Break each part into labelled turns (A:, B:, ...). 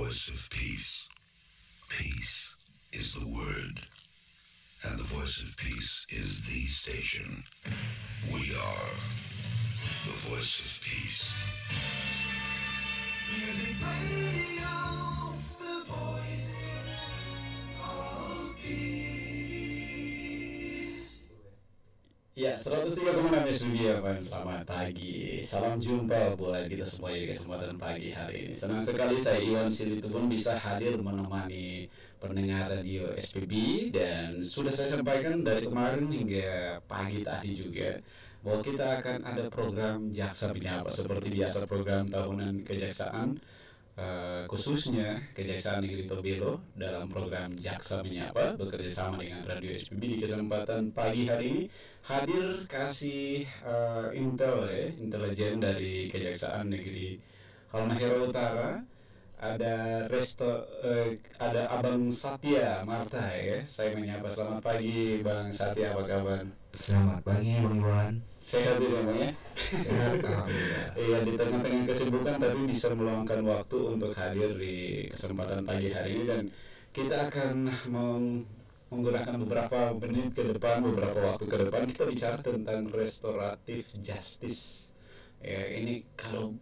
A: voice of peace. Peace is the word, and the voice of peace is the station. We are the voice of peace.
B: Music Radio, the voice of peace.
C: Ya, 103,6 SBB FM, selamat pagi. Salam jumpa buat kita semua di kesempatan pagi hari ini. Senang sekali saya Iwan Silitubun bisa hadir menemani pendengar radio SPB. Dan sudah saya sampaikan dari kemarin hingga pagi tadi juga bahwa kita akan ada program Jaksa Menyapa. Seperti biasa program tahunan kejaksaan, khususnya Kejaksaan Negeri Tobelo dalam program Jaksa Menyapa bekerja sama dengan Radio SPB di kesempatan pagi hari ini hadir kasih intelijen dari Kejaksaan Negeri Halmahera Utara. Ada ada Abang Satya Marta ya. Saya menyapa, selamat pagi Bang Satya, apa kabar?
D: Selamat pagi Bang Iwan.
C: Sehat ya Bang ya?
D: Sehat, alhamdulillah.
C: Iya, di tengah-tengah kesibukan tapi bisa meluangkan waktu untuk hadir di kesempatan pagi hari ini. Dan kita akan menggunakan beberapa menit ke depan, beberapa waktu ke depan kita bicara tentang restoratif justice. Ya, ini kalau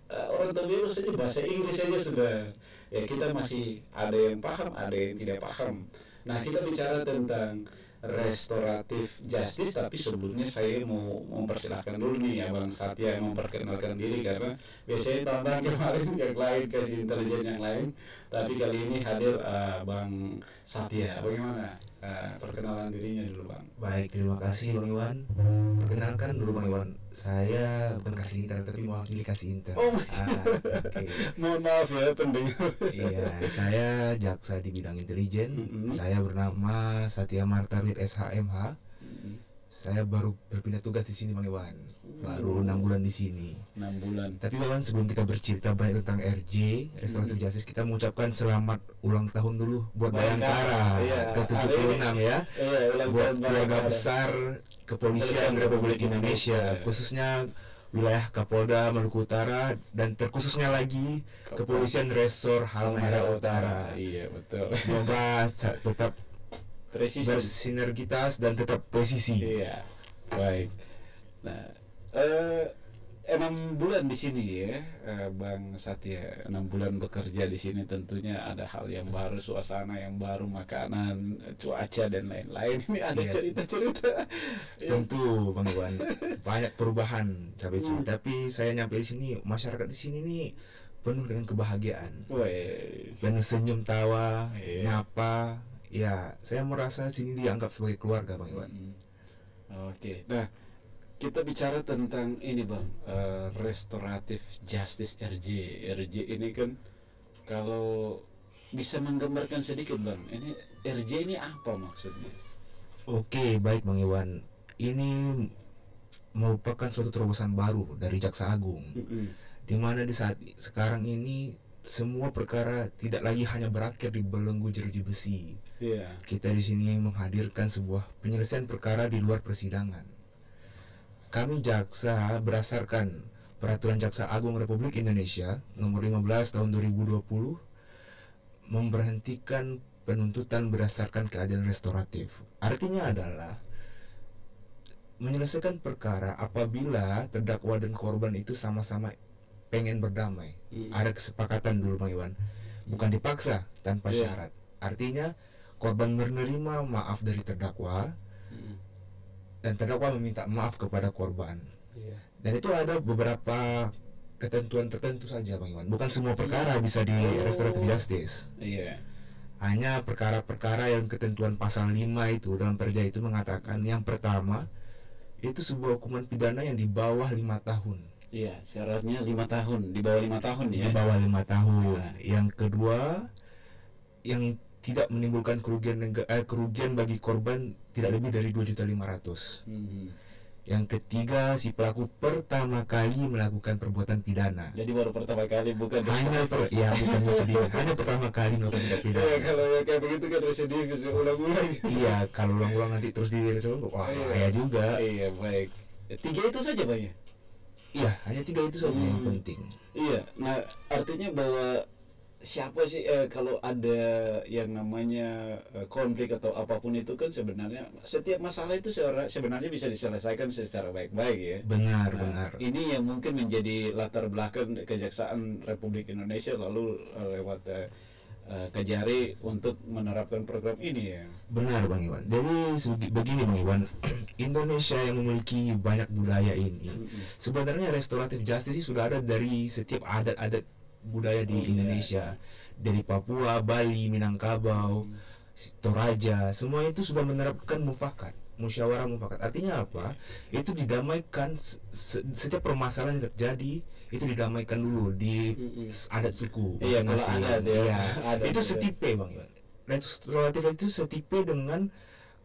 C: orang Tobelo saja bahasa Inggris saja sudah ya, kita masih ada yang paham, ada yang tidak paham. Nah, kita bicara tentang restoratif justice, tapi sebelumnya saya mau mempersilahkan dulu nih Abang Satya yang memperkenalkan diri, karena biasanya tahun-tahun kemarin yang lain kasih intelijen yang lain, tapi kali ini hadir Bang Satya. Bagaimana perkenalan dirinya dulu Bang?
D: Baik, terima kasih Bang Iwan. Perkenalkan dulu Bang Iwan, saya bukan kasih inter tapi mewakili kasih inter.
C: Okay. Mohon maaf ya pendengar.
D: Iya, saya jaksa di bidang intelijen. Saya bernama Satya Marta SHMH. Saya baru berpindah tugas di sini Bang Iwan. Baru 6 bulan di sini.
C: 6 bulan.
D: Tapi Bang Iwan, sebelum kita bercerita banyak tentang RJ, Restoratif Justice, kita mengucapkan selamat ulang tahun dulu buat Bayangkara ke-76 ya. Buat keluarga besar Kepolisian Republik Indonesia, khususnya wilayah Kapolda Maluku Utara, dan terkhususnya lagi Kepolisian Resor Halmahera Utara.
C: Iya, betul.
D: Semoga tetap
C: presisi,
D: bersinergitas dan tetap presisi.
C: Iya, baik. Nah, 6 bulan di sini ya, Bang Satya. 6 bulan bekerja di sini, tentunya ada hal yang baru, suasana yang baru, makanan, cuaca dan lain-lain. Ini ada cerita-cerita.
D: Tentu Bang Iwan, banyak perubahan sampai sini. Tapi saya nyampe di sini, masyarakat di sini nih penuh dengan kebahagiaan. Penuh senyum tawa, nyapa. Ya, saya merasa sini dianggap sebagai keluarga Bang Iwan.
C: Oke. Nah, kita bicara tentang ini Bang, restoratif justice RJ. RJ ini kan, kalau bisa menggambarkan sedikit Bang, ini RJ ini apa maksudnya?
D: Oke, baik Bang Iwan. Ini merupakan suatu terobosan baru dari Jaksa Agung, di mana di saat sekarang ini semua perkara tidak lagi hanya berakhir di belenggu jeruji besi. Kita di sini menghadirkan sebuah penyelesaian perkara di luar persidangan. Kami jaksa berdasarkan Peraturan Jaksa Agung Republik Indonesia Nomor 15 Tahun 2020 memberhentikan penuntutan berdasarkan keadilan restoratif. Artinya adalah menyelesaikan perkara apabila terdakwa dan korban itu sama-sama pengen berdamai. Ada kesepakatan dulu Bang Iwan, bukan dipaksa tanpa syarat. Artinya korban menerima maaf dari terdakwa, dan terdakwa meminta maaf kepada korban. Dan itu ada beberapa ketentuan tertentu saja Bang Iwan. Bukan semua perkara bisa di restoratif justice. Hanya perkara-perkara yang ketentuan pasal 5 itu dalam perja itu mengatakan, yang pertama itu sebuah hukuman pidana yang di bawah 5 tahun.
C: Iya, syaratnya 5 tahun, di bawah 5 tahun ya.
D: Di bawah 5 tahun. Yang kedua, yang tidak menimbulkan kerugian bagi korban tidak lebih dari 2.500.000. Yang ketiga, si pelaku pertama kali melakukan perbuatan pidana.
C: Jadi baru pertama kali, bukan
D: hanya bukan residivis, hanya pertama kali melakukan tindak pidana.
C: Kalau kayak begitu kan residivis, ulang-ulang.
D: Iya, kalau ulang-ulang nanti terus diresolve, wah bahaya juga.
C: Iya, baik. 3 itu saja Bang ya?
D: Iya, hanya 3 itu saja yang penting.
C: Iya, nah artinya bahwa siapa sih kalau ada yang namanya konflik atau apapun itu kan sebenarnya setiap masalah itu sebenarnya bisa diselesaikan secara baik-baik ya.
D: Benar,
C: Nah,
D: benar.
C: ini yang mungkin menjadi latar belakang Kejaksaan Republik Indonesia lalu lewat Kejari untuk menerapkan program ini ya.
D: Benar Bang Iwan. Jadi begini Bang Iwan, Indonesia yang memiliki banyak budaya ini, sebenarnya restoratif justice sih sudah ada dari setiap adat-adat budaya di Indonesia, dari Papua, Bali, Minangkabau, Toraja, semua itu sudah menerapkan mufakat, musyawarah mufakat. Artinya apa? Itu didamaikan, setiap permasalahan yang terjadi itu didamaikan dulu di adat suku
C: Iya, kalau
D: masing-masing.
C: adat ya.
D: Iya.
C: Adat
D: Itu
C: ya.
D: setipe Bang Iwan. Restoratif itu setipe dengan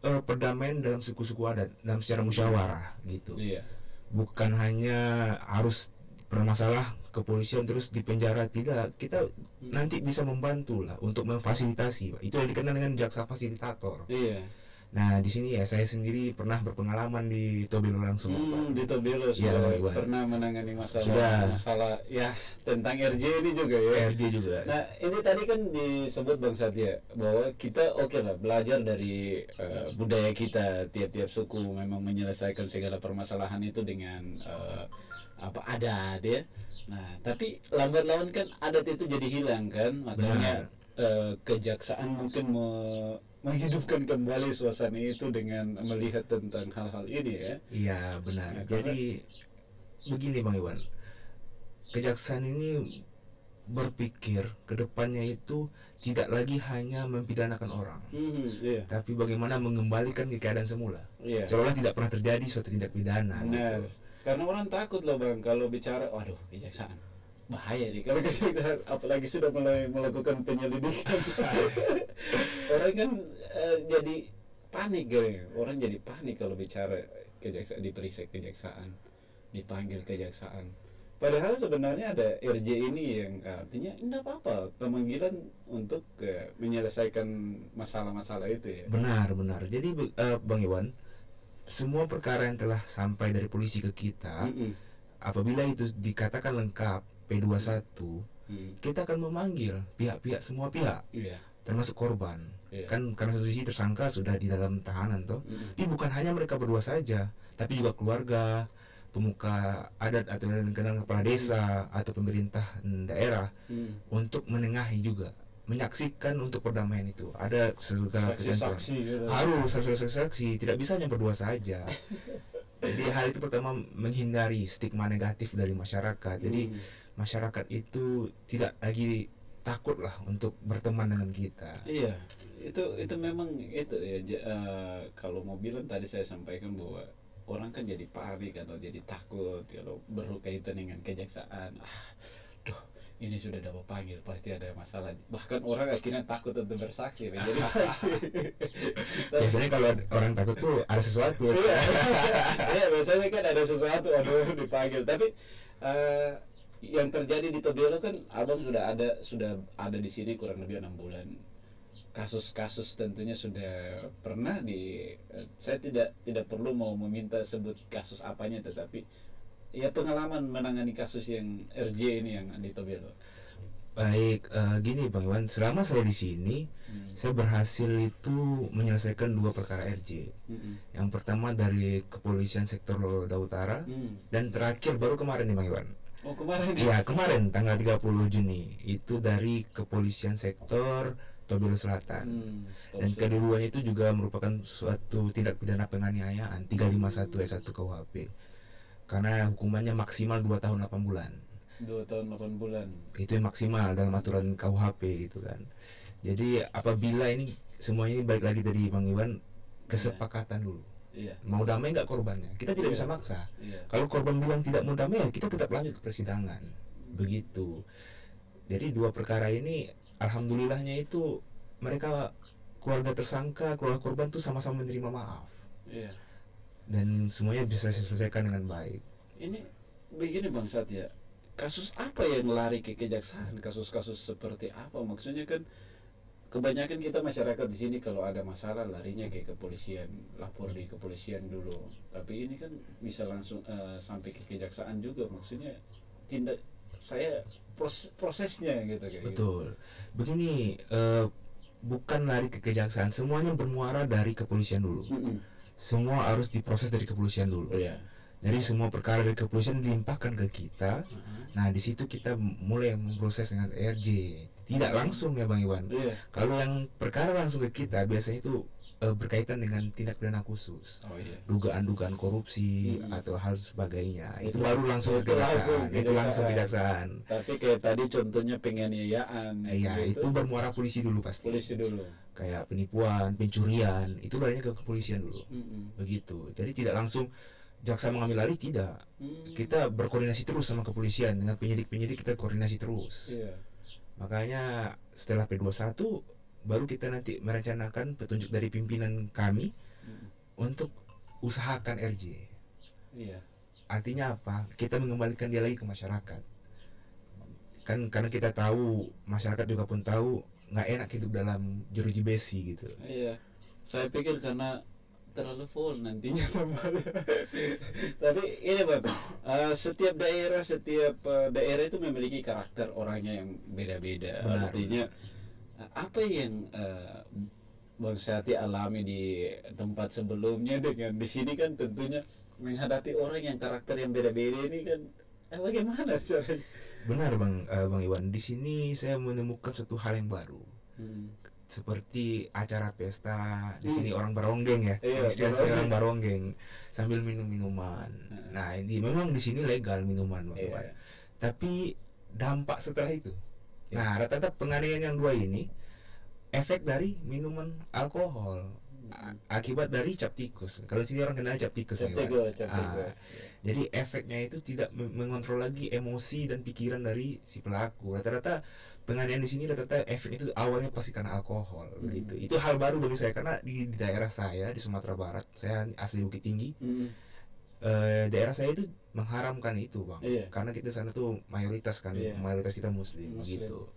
D: perdamaian dalam suku-suku adat dalam secara musyawarah gitu.
C: Iya.
D: Bukan hanya harus bermasalah kepolisian terus dipenjara, tidak, kita nanti bisa membantu lah untuk memfasilitasi Pak. Itu yang dikenal dengan jaksa fasilitator.
C: Iya.
D: Nah di sini ya saya sendiri pernah berpengalaman di Tobelo langsung Pak.
C: Di Tobelo
D: Iya,
C: sudah
D: Bang Iwan.
C: pernah menangani
D: Sudah.
C: masalah ya tentang RJ ini juga ya.
D: RJ juga.
C: Nah ini tadi kan disebut Bang Satya bahwa kita oke lah belajar dari budaya kita, tiap-tiap suku memang menyelesaikan segala permasalahan itu dengan adat ya. Nah tapi lambat laun kan adat itu jadi hilang kan, makanya kejaksaan mungkin menghidupkan kembali suasana itu dengan melihat tentang hal-hal ini ya.
D: Iya benar.
C: Ya,
D: Jadi begini Bang Iwan, kejaksaan ini berpikir ke depannya itu tidak lagi hanya mempidanakan orang,
C: Iya.
D: tapi bagaimana mengembalikan ke keadaan semula,
C: Iya.
D: seolah tidak pernah terjadi suatu tindak pidana.
C: Benar.
D: Gitu.
C: Karena orang takut loh Bang kalau bicara, waduh kejaksaan bahaya nih kalau kejaksaan apalagi sudah mulai melakukan penyelidikan. Orang kan jadi panik gitu. Orang jadi panik kalau bicara kejaksaan, diperiksa kejaksaan, dipanggil kejaksaan. Padahal sebenarnya ada RJ ini yang artinya enggak apa-apa pemanggilan untuk menyelesaikan masalah-masalah itu ya.
D: Benar. Jadi Bang Iwan, semua perkara yang telah sampai dari polisi ke kita, apabila itu dikatakan lengkap P21, kita akan memanggil semua pihak,
C: Iya.
D: termasuk korban.
C: Iya.
D: Kan karena satu sisi tersangka sudah di dalam tahanan toh. Tapi bukan hanya mereka berdua saja, tapi juga keluarga, pemuka adat atau yang dikenal kepala desa atau pemerintah daerah untuk menengahi juga, menyaksikan untuk perdamaian itu. Ada segala ketentuan.
C: Saksi-saksi gitu.
D: Harus saksi, tidak bisa hanya berdua saja. Jadi hal itu pertama menghindari stigma negatif dari masyarakat. Jadi masyarakat itu tidak lagi takut lah untuk berteman dengan kita.
C: Iya, itu memang itu ya. Kalau mau bilang tadi saya sampaikan bahwa orang kan jadi panik atau jadi takut kalau berkaitan dengan kejaksaan. Ini sudah dapat panggil pasti ada masalah. Bahkan orang akhirnya takut untuk bersaksi, menjadi saksi.
D: Biasanya kalau orang takut tuh ada sesuatu.
C: Iya, biasanya kan ada sesuatu, aduh dipanggil. Tapi yang terjadi di Tobelo kan abang sudah ada di sini kurang lebih 6 bulan. Kasus-kasus tentunya sudah pernah saya tidak perlu mau meminta sebut kasus apanya, tetapi ya pengalaman menangani kasus yang RJ ini yang di Tobelo.
D: Baik, gini Bang Iwan, selama saya di sini, saya berhasil itu menyelesaikan 2 perkara RJ. Yang pertama dari kepolisian sektor Loloda Utara, dan terakhir baru kemarin nih Bang Iwan.
C: Oh kemarin ya?
D: Iya kemarin tanggal 30 Juni itu dari kepolisian sektor Tobelo Selatan. Dan keduanya itu juga merupakan suatu tindak pidana penganiayaan 351 S1 KUHP. Karena hukumannya maksimal 2 tahun 8 bulan.
C: 2 tahun 8 bulan.
D: Itu yang maksimal dalam aturan KUHP gitu kan. Jadi apabila ini semua ini balik lagi dari Bang Iwan, kesepakatan dulu.
C: Iya.
D: Mau damai nggak korbannya? Kita tidak bisa maksa.
C: Iya.
D: Kalau korban bilang tidak mau damai, ya kita tetap lanjut ke persidangan. Begitu. Jadi 2 perkara ini alhamdulillahnya itu mereka keluarga tersangka, keluarga korban tuh sama-sama menerima maaf.
C: Iya.
D: Dan semuanya bisa diselesaikan dengan baik.
C: Ini begini Bang Satya, kasus apa yang lari ke kejaksaan? Kasus-kasus seperti apa? Maksudnya kan kebanyakan kita masyarakat di sini kalau ada masalah larinya ke kepolisian, lapor di kepolisian dulu. Tapi ini kan bisa langsung sampai ke kejaksaan juga. Maksudnya tindak saya prosesnya gitu kayak gitu.
D: Betul. Begini, bukan lari ke kejaksaan, semuanya bermuara dari kepolisian dulu. Semua harus diproses dari kepolisian dulu.
C: Iya.
D: Jadi semua perkara dari kepolisian dilimpahkan ke kita. Nah, di situ kita mulai memproses dengan RJ. Tidak langsung ya Bang Iwan.
C: Iya.
D: Kalau yang perkara langsung ke kita biasanya itu berkaitan dengan tindak pidana khusus.
C: Oh iya.
D: Dugaan-dugaan korupsi atau hal sebagainya. Itu baru langsung
C: itu
D: ke kejaksaan.
C: langsung
D: Itu langsung
C: kejaksaan.
D: kejaksaan.
C: Tapi kayak tadi contohnya penganiayaan.
D: Iya,
C: gitu,
D: itu bermuara polisi dulu pasti.
C: polisi dulu.
D: Kayak penipuan, pencurian, itu larinya ke kepolisian dulu. Begitu. Jadi tidak langsung jaksa mengambil alih, tidak. Kita berkoordinasi terus sama kepolisian, dengan penyidik-penyidik kita koordinasi terus.
C: Iya.
D: Makanya setelah P21 baru kita nanti merencanakan petunjuk dari pimpinan kami untuk usahakan RJ.
C: Iya.
D: Artinya apa? Kita mengembalikan dia lagi ke masyarakat. Kan karena kita tahu, masyarakat juga pun tahu nggak enak hidup dalam jeruji besi gitu.
C: Iya. Saya pikir karena terlalu full nantinya tempatnya. Tapi ini Bang, setiap daerah itu memiliki karakter orangnya yang beda-beda.
D: Benar.
C: Artinya apa yang Bang Syati alami di tempat sebelumnya dengan di sini kan tentunya menghadapi orang yang karakter yang beda-beda ini kan bagaimana caranya?
D: Benar Bang Iwan. Di sini saya menemukan satu hal yang baru. Seperti acara pesta di sini orang baronggeng ya.
C: Iya,
D: Istilah saya orang baronggeng sambil minum minuman. Nah, ini memang di sini legal minuman Bang Iwan.
C: Iya.
D: Tapi dampak setelah itu. Nah, rata-rata penganiayaan yang dua ini efek dari minuman alkohol. Akibat dari cap tikus. Kalau sini orang kenal cap tikus. Bang Iwan.
C: Captikus.
D: Jadi efeknya itu tidak mengontrol lagi emosi dan pikiran dari si pelaku. Rata-rata penganiayaan di sini rata-rata efek itu awalnya pasti karena alkohol begitu. Itu hal baru bagi saya karena di daerah saya di Sumatera Barat, saya asli Bukit Tinggi. Daerah saya itu mengharamkan itu Bang.
C: Iya.
D: Karena kita sana tuh mayoritas kan,
C: Iya.
D: mayoritas kita muslim begitu.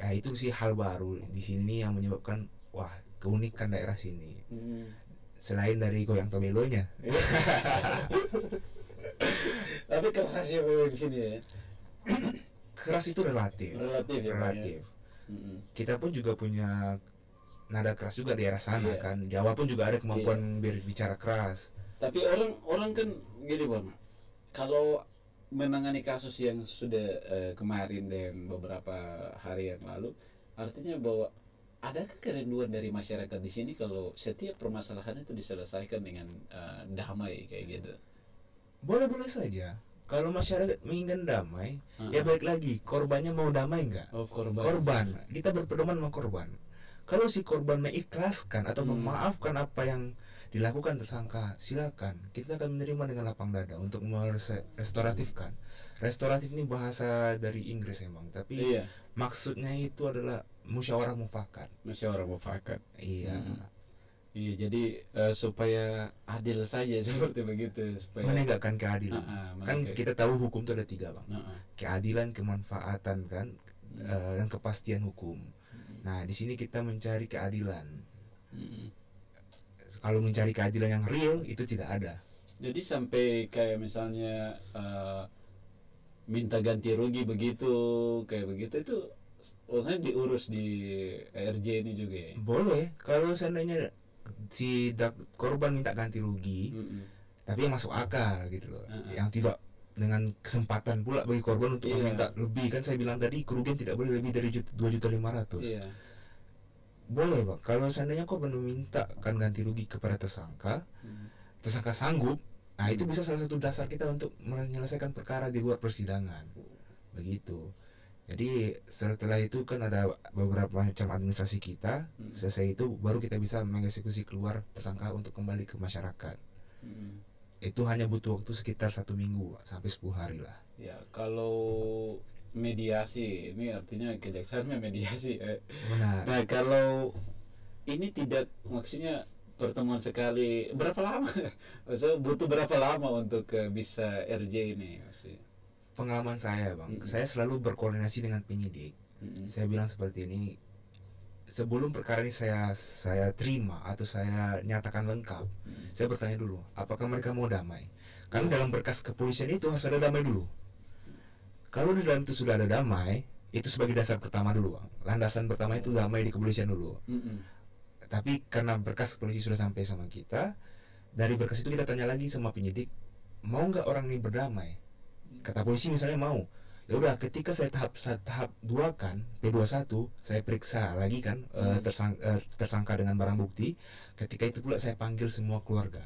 D: Ya itu sih hal baru di sini yang menyebabkan wah keunikan daerah sini. Selain dari goyang tobelonya.
C: Tapi keras ya Bang, di sini ya.
D: Keras itu relatif.
C: Relatif ya, Bang, ya.
D: Relatif. Kita pun juga punya nada keras juga di daerah sana
C: Iya.
D: kan. Jawa pun juga ada kemampuan berbicara keras.
C: Tapi orang kan gini Bang, kalau menangani kasus yang sudah kemarin dan beberapa hari yang lalu, artinya bahwa adakah kerinduan dari masyarakat di sini kalau setiap permasalahan itu diselesaikan dengan damai kayak gitu?
D: Boleh-boleh saja. Kalau masyarakat menginginkan damai, ya balik lagi, korbannya mau damai nggak?
C: Oh,
D: Korban. Kita berpedoman sama korban. Kalau si korban mengikhlaskan atau memaafkan apa yang dilakukan tersangka, silakan. Kita akan menerima dengan lapang dada untuk merestoratifkan. Restoratif ini bahasa dari Inggris emang, tapi
C: Iya,
D: maksudnya itu adalah musyawarah mufakat.
C: musyawarah mufakat.
D: Iya.
C: Iya, jadi supaya adil saja seperti begitu, supaya
D: Menegakkan keadilan. Kan
C: menegak-
D: kita tahu hukum itu ada tiga Bang.
C: Heeh.
D: Keadilan, kemanfaatan kan, dan kepastian hukum. Nah di sini kita mencari keadilan. Kalau mencari keadilan yang real itu tidak ada.
C: Jadi sampai kayak misalnya minta ganti rugi begitu, kayak begitu itu kan diurus di RJ ini juga ya.
D: Boleh kalau seandainya si korban minta ganti rugi, tapi yang masuk akal gitu loh, yang tidak dengan kesempatan pula bagi korban untuk
C: Iya.
D: meminta lebih. Kan saya bilang tadi kerugian tidak boleh lebih dari 2.500.000.
C: Iya.
D: Boleh Bang, kalau seandainya korban meminta kan ganti rugi kepada tersangka, tersangka sanggup, nah itu bisa salah satu dasar kita untuk menyelesaikan perkara di luar persidangan. Begitu. Jadi setelah itu kan ada beberapa macam administrasi kita. Selesai itu baru kita bisa mengeksekusi keluar tersangka untuk kembali ke masyarakat. Itu hanya butuh waktu sekitar 1 minggu sampai 10 hari lah.
C: Ya, kalau mediasi ini artinya kejaksaan mediasi.
D: Benar.
C: Nah, kalau ini tidak, maksudnya pertemuan sekali berapa lama? Maksudnya butuh berapa lama untuk bisa RJ ini maksudnya?
D: Pengalaman saya Bang, saya selalu berkoordinasi dengan penyidik. Saya bilang seperti ini, sebelum perkara ini saya terima atau saya nyatakan lengkap, saya bertanya dulu, apakah mereka mau damai? Karena dalam berkas kepolisian itu harus ada damai dulu. Kalau di dalam itu sudah ada damai, itu sebagai dasar pertama dulu Bang. Landasan pertama itu damai di kepolisian dulu. Tapi karena berkas polisi sudah sampai sama kita, dari berkas itu kita tanya lagi sama penyidik, mau nggak orang ini berdamai? Kata polisi misalnya mau. Ya udah, ketika saya tahap 2 kan, P21, saya periksa lagi kan tersangka dengan barang bukti. Ketika itu pula saya panggil semua keluarga.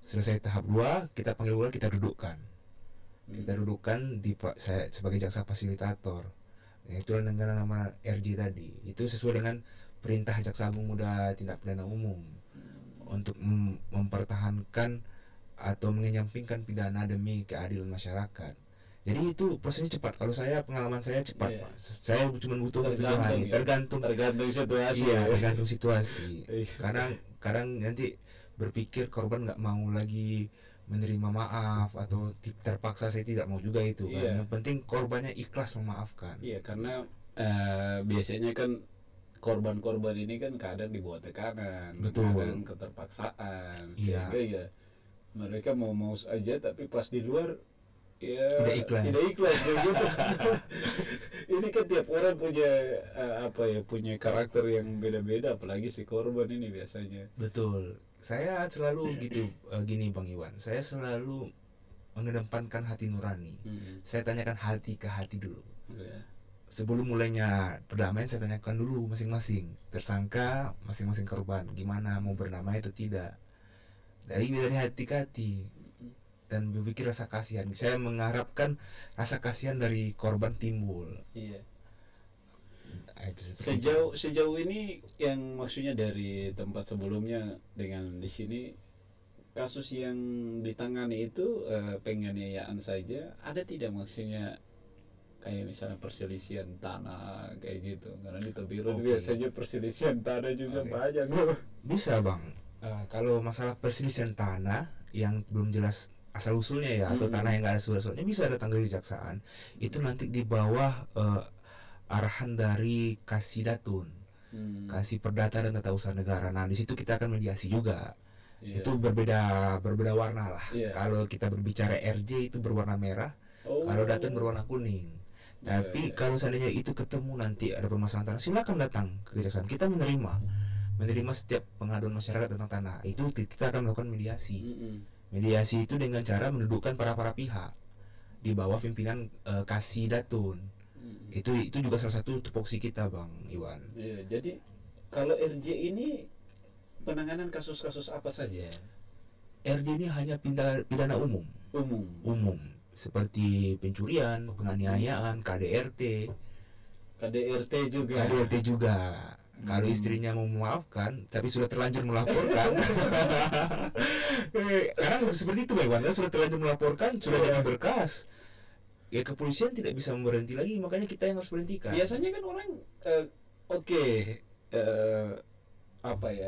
D: Selesai tahap 2, kita panggil keluarga, kita dudukkan. Kita dudukkan saya sebagai jaksa fasilitator. Ya, itulah dengan nama RJ tadi. Itu sesuai dengan perintah Jaksa Agung Muda Tindak Pidana Umum untuk mempertahankan atau mengenyampingkan pidana demi keadilan masyarakat. Jadi itu prosesnya cepat. Kalau pengalaman saya cepat, Pak. Saya cuma butuh 7 hari. Tergantung
C: situasi.
D: Iya, tergantung situasi. Kadang nanti berpikir korban nggak mau lagi menerima maaf atau terpaksa, saya tidak mau juga itu. Kan. Yang penting korbannya ikhlas memaafkan.
C: Iya, karena biasanya kan korban-korban ini kan kadang dibawa tekanan, kadang keterpaksaan, sehingga ya mereka mau aja, tapi pas di luar ya tidak ikhlas gitu. Ini kan tiap orang punya punya karakter yang beda-beda, apalagi si korban ini biasanya.
D: Betul. Saya selalu gini Bang Iwan, saya selalu mengedepankan hati nurani. Saya tanyakan hati ke hati dulu. Sebelum mulainya perdamaian, saya tanyakan dulu masing-masing tersangka, masing-masing korban, gimana mau berdamai atau tidak. Dari hati ke hati. Dan berpikir rasa kasihan. Saya mengharapkan rasa kasihan dari korban timbul.
C: Iya. Sejauh ini yang maksudnya dari tempat sebelumnya dengan di sini, kasus yang ditangani itu penganiayaan saja, ada tidak maksudnya kayak misalnya perselisihan tanah kayak gitu? Karena di Tobiro biasanya perselisihan tanah juga banyak loh.
D: Bisa Bang. Kalau masalah perselisihan tanah yang belum jelas asal usulnya ya, atau tanah yang nggak ada surat-suratnya, bisa datang ke kejaksaan. Itu nanti di bawah arahan dari Kasih Datun, Kasih Perdata dan Tata Usaha Negara. Nah di situ kita akan mediasi juga. Itu berbeda warna lah. Kalau kita berbicara RJ itu berwarna merah, kalau Datun berwarna kuning. Tapi kalau seandainya itu ketemu nanti ada permasalahan tanah, silakan datang ke kejaksaan. Kita menerima setiap pengaduan masyarakat tentang tanah. Itu kita akan melakukan mediasi. Mediasi itu dengan cara mendudukkan para pihak di bawah pimpinan Kasih Datun. Itu juga salah satu tupoksi kita Bang Iwan.
C: Iya, jadi kalau RJ ini penanganan kasus-kasus apa saja?
D: RJ ini hanya pidana umum. Seperti pencurian, penganiayaan, KDRT juga. Kalau istrinya mau memaafkan tapi sudah terlanjur melaporkan, karena seperti itu Bang Iwan, sudah terlanjur melaporkan, sudah jadi berkas, ya kepolisian tidak bisa berhenti lagi, makanya kita yang harus berhentikan.
C: Biasanya kan orang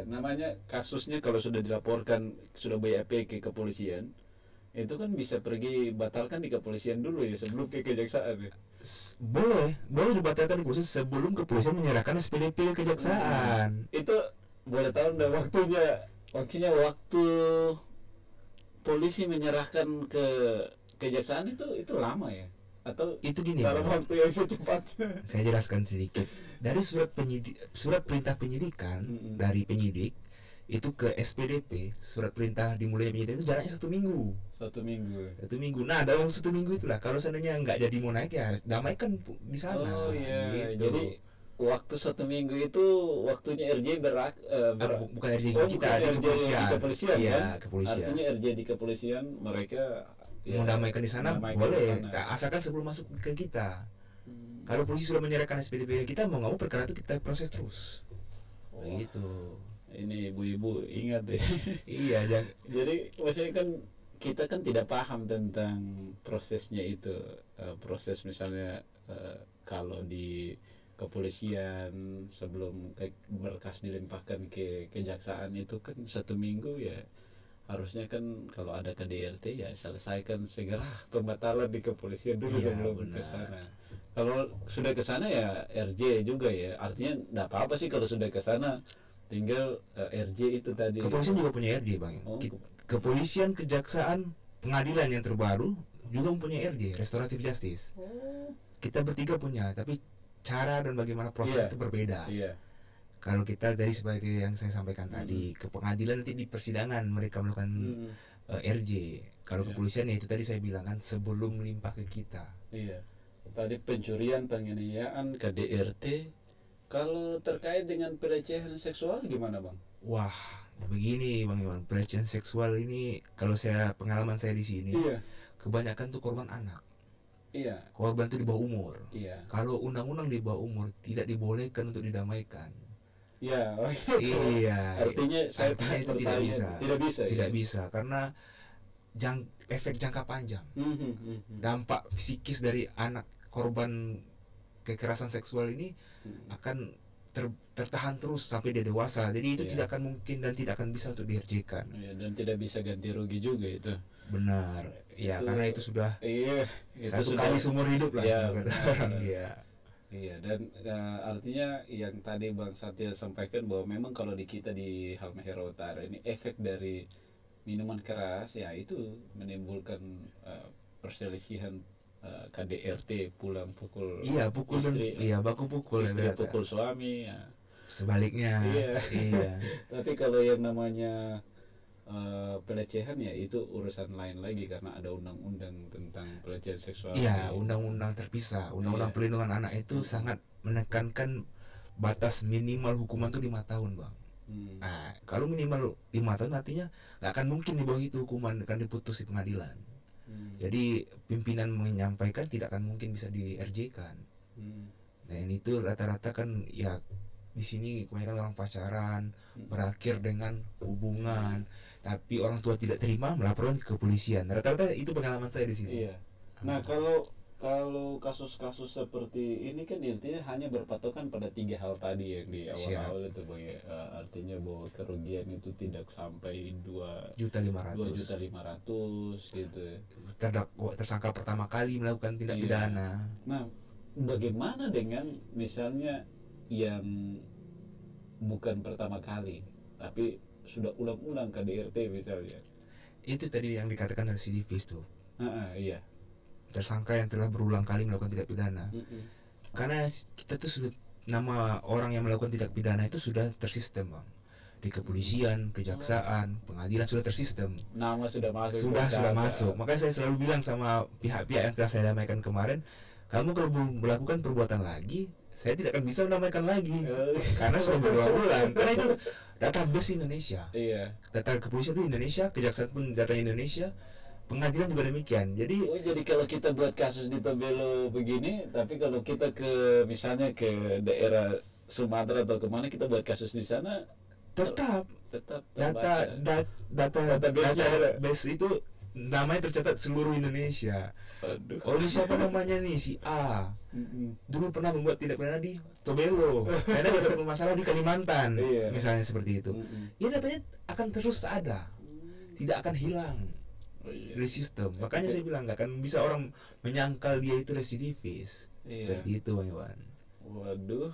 C: namanya kasusnya kalau sudah dilaporkan, sudah BAP ke kepolisian, itu kan bisa pergi batalkan di kepolisian dulu ya sebelum ke kejaksaan ya.
D: Boleh dibatalkan di kepolisian sebelum kepolisian menyerahkan SPDP ke kejaksaan.
C: Itu boleh tahu udah waktunya waktu polisi menyerahkan ke kejaksaan itu lama ya? Atau
D: itu gini
C: dalam waktu yang secepat?
D: Saya jelaskan sedikit. Dari surat perintah penyidikan dari penyidik itu ke SPDP, surat perintah dimulai penyidikan itu jaraknya 1 minggu.
C: 1 minggu.
D: Nah dalam 1 minggu itulah, kalau seandainya nggak jadi mau naik ya damaikan di sana.
C: Oh iya. Gitu. Jadi waktu 1 minggu itu waktunya RJ
D: bukan RJ kita di kepolisian. Iya,
C: kan?
D: kepolisian.
C: Artinya RJ di kepolisian mereka
D: mendamaikan di sana boleh, asalkan sebelum masuk ke kita. Kalau polisi sudah menyerahkan SPDP kita, mau nggak mau perkara itu kita proses terus. Begitu.
C: Ini ibu-ibu ingat deh.
D: Iya,
C: jadi maksudnya kan kita kan tidak paham tentang prosesnya itu. Proses misalnya kalau di kepolisian sebelum berkas dilimpahkan ke kejaksaan itu kan 1 minggu ya. Harusnya kan kalau ada KDRT ya selesaikan segera pembatalan di kepolisian dulu sebelum ke sana. Kalau sudah ke sana ya RJ juga ya. Artinya enggak apa-apa sih kalau sudah ke sana. Tinggal RJ itu tadi.
D: Kepolisian juga punya RJ Bang. Kepolisian, kejaksaan, pengadilan yang terbaru juga mempunyai RJ, restoratif justice. Kita bertiga punya, tapi cara dan bagaimana proses
C: Iya.
D: itu berbeda.
C: Iya.
D: Kalau kita dari sebagai yang saya sampaikan tadi, ke pengadilan nanti di persidangan mereka melakukan RJ. Kalau
C: Iya.
D: kepolisian ya itu tadi saya bilang kan sebelum melimpah ke kita.
C: Iya. Tadi pencurian, penganiayaan, KDRT. Kalau terkait dengan pelecehan seksual gimana, Bang?
D: Wah, begini Bang Iwan, pelecehan seksual ini kalau saya pengalaman saya di sini,
C: Iya.
D: kebanyakan tuh korban anak.
C: Iya.
D: Korban tuh di bawah umur.
C: Iya.
D: Kalau undang-undang di bawah umur tidak dibolehkan untuk didamaikan.
C: Iya. Oh, gitu.
D: Iya.
C: Artinya saya
D: Artinya itu tidak
C: bertanya,
D: bisa.
C: Tidak bisa.
D: Tidak
C: ya?
D: bisa karena efek jangka panjang. Dampak psikis dari anak korban kekerasan seksual ini akan tertahan terus sampai dia dewasa. Jadi itu
C: Iya.
D: tidak akan mungkin dan tidak akan bisa untuk diherjikan.
C: Iya, dan tidak bisa ganti rugi juga itu.
D: Benar. Ya,
C: Itu-
D: karena itu sudah
C: Iya.
D: satu kali seumur hidup lah.
C: Iya,
D: kata
C: benar,
D: orang.
C: benar.
D: Iya.
C: Iya, dan artinya yang tadi Bang Satya sampaikan bahwa memang kalau di kita di Halmahera Utara ini efek dari minuman keras ya itu menimbulkan perselisihan KDRT, pulang pukul
D: Iya, pukul dan
C: istri,
D: iya baku pukul
C: istri
D: ya,
C: pukul suami ya.
D: sebaliknya.
C: Iya.
D: Iya.
C: Tapi kalau yang namanya pelecehan ya itu urusan lain lagi karena ada undang-undang tentang pelecehan seksual.
D: Iya, undang-undang terpisah. Undang-undang
C: Iya.
D: perlindungan anak itu sangat menekankan batas minimal hukuman tuh 5 tahun, Bang.
C: Hmm.
D: Nah, kalau minimal 5 tahun artinya nggak akan mungkin di bawah itu hukuman akan diputus di pengadilan. Jadi pimpinan menyampaikan tidak akan mungkin bisa di RJ-kan. Nah, ini tuh rata-rata kan ya di sini kebanyakan orang pacaran berakhir dengan hubungan, tapi orang tua tidak terima melaporkan ke kepolisian. Rata-rata itu pengalaman saya di sini.
C: Iya. Nah, kalau kasus-kasus seperti ini kan intinya hanya berpatokan pada 3 hal tadi yang di awal-awal itu Bang ya. Artinya bahwa kerugian itu tidak sampai
D: 2.500.000
C: 2.500.000 gitu.
D: tersangka pertama kali melakukan tindak
C: Iya.
D: pidana.
C: Nah, bagaimana dengan misalnya yang bukan pertama kali tapi sudah ulang-ulang KDRT misalnya?
D: Itu tadi yang dikatakan residivis tuh,
C: Iya.
D: tersangka yang telah berulang kali melakukan tindak pidana. Karena kita tuh sudah, nama orang yang melakukan tindak pidana itu sudah tersistem, Bang. Di kepolisian, kejaksaan, pengadilan sudah tersistem.
C: Nama sudah masuk.
D: Sudah masuk. Makanya saya selalu bilang sama pihak-pihak yang telah saya damaikan kemarin, kamu kalau melakukan perbuatan lagi, saya tidak akan bisa menamaikan lagi. Karena sudah berulang-ulang. Karena itu database Indonesia.
C: Iya.
D: Data kepolisian itu Indonesia, kejaksaan pun data Indonesia, pengadilan juga demikian. Jadi
C: Oh, jadi kalau kita buat kasus di Tobelo begini, tapi kalau kita ke misalnya ke daerah Sumatera atau kemana kita buat kasus di sana
D: tetap
C: tetap
D: data
C: terbaca.
D: database itu namanya tercatat seluruh Indonesia.
C: Aduh.
D: Oh, ini siapa namanya nih, si A dulu pernah membuat tindak pidana di Tobelo, karena ada masalah di Kalimantan.
C: Iya.
D: Misalnya seperti itu, ya datanya akan terus ada, tidak akan hilang
C: Oh, iya.
D: dari sistem. Makanya saya bilang nggak akan bisa orang menyangkal dia itu residivis.
C: Iya.
D: Seperti itu, Bang Iwan.
C: Waduh.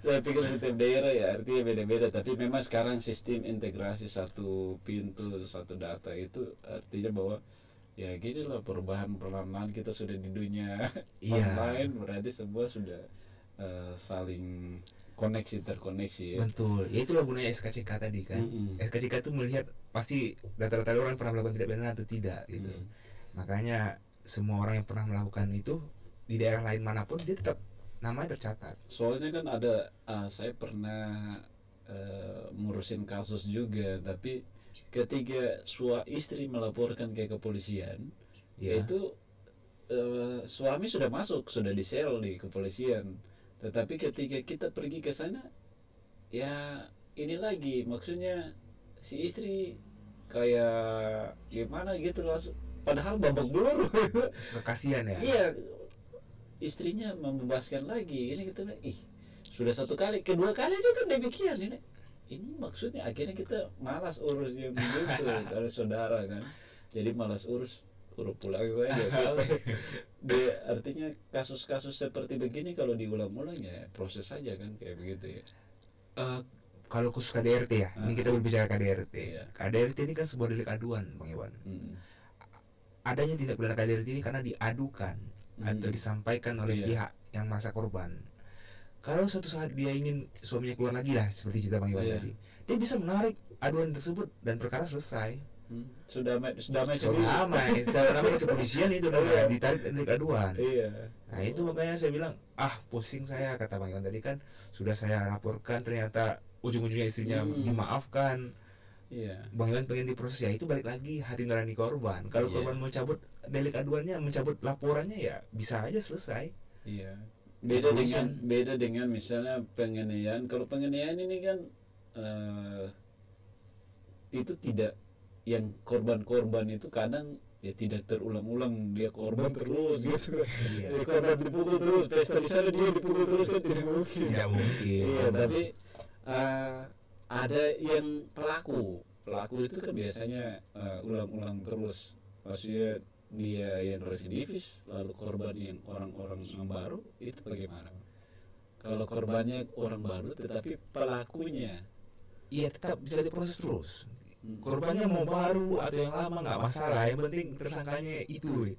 C: Saya pikir setiap daerah ya artinya beda-beda, tapi memang sekarang sistem integrasi satu pintu satu data itu artinya bahwa ya gini lah perubahan perlahan kita sudah di dunia
D: Iya.
C: online, berarti semua sudah saling terkoneksi ya.
D: Betul. Ya itulah gunanya SKCK tadi kan. SKCK itu melihat pasti data-data orang pernah melakukan tindak pidana atau tidak gitu. Makanya semua orang yang pernah melakukan itu di daerah lain manapun dia tetap namanya tercatat.
C: Soalnya kan ada saya pernah ngurusin kasus juga, tapi ketika istri melaporkan ke kepolisian,
D: Ya.
C: itu suami sudah masuk, sudah di sel di kepolisian. Tetapi ketika kita pergi ke sana, ya ini lagi maksudnya si istri kayak gimana gitu langsung, padahal babak belur.
D: Kekasian ya.
C: Iya, istrinya membebaskan lagi. Ini kita bilang, ih sudah satu kali, kedua kali juga demikian. Ini maksudnya akhirnya kita malas urus yang begitu dari saudara kan. Jadi malas urus pulang saja. Artinya kasus-kasus seperti begini kalau diulang-ulang ya proses saja kan kayak begitu ya.
D: Kalau khusus KDRT ya, ini kita berbicara KDRT.
C: Iya.
D: KDRT ini kan sebuah delik aduan, Bang Iwan. adanya tindak pidana KDRT ini karena diadukan atau disampaikan oleh
C: Iya.
D: pihak yang merasa korban. Kalau suatu saat dia ingin suaminya keluar lagi lah seperti cerita Bang Iwan
C: Iya.
D: tadi, dia bisa menarik aduan tersebut dan perkara selesai.
C: Sudah damai
D: Sudah
C: sendiri.
D: damai, cara namanya kepolisian itu namanya ditarik delik aduan.
C: Iya.
D: Nah itu makanya saya bilang, pusing saya, kata Bang Iwan tadi kan, sudah saya laporkan ternyata ujung-ujungnya istrinya dimaafkan.
C: Iya.
D: Bang Iwan pengen diproses, ya itu balik lagi hati nurani korban. Kalau
C: Iya.
D: korban mau cabut delik aduannya, mencabut laporannya, ya bisa aja selesai.
C: Iya. Beda
D: Kepolisian.
C: dengan misalnya penganiayaan. Kalau penganiayaan ini kan itu tidak, yang korban-korban itu kadang ya tidak terulang-ulang, dia korban terus gitu.
D: Iya.
C: Dia korban dipukul terus, pesta di sana dia dipukul terus kan tidak mungkin.
D: Tidak mungkin.
C: Iya, tapi ada yang pelaku itu kan biasanya ulang-ulang terus, maksudnya dia yang residivis, lalu korban yang orang-orang yang baru, itu bagaimana? Kalau korbannya orang baru tetapi pelakunya
D: Iya tetap bisa diproses terus. Korbannya mau baru atau yang lama nggak masalah, yang penting tersangkanya itu,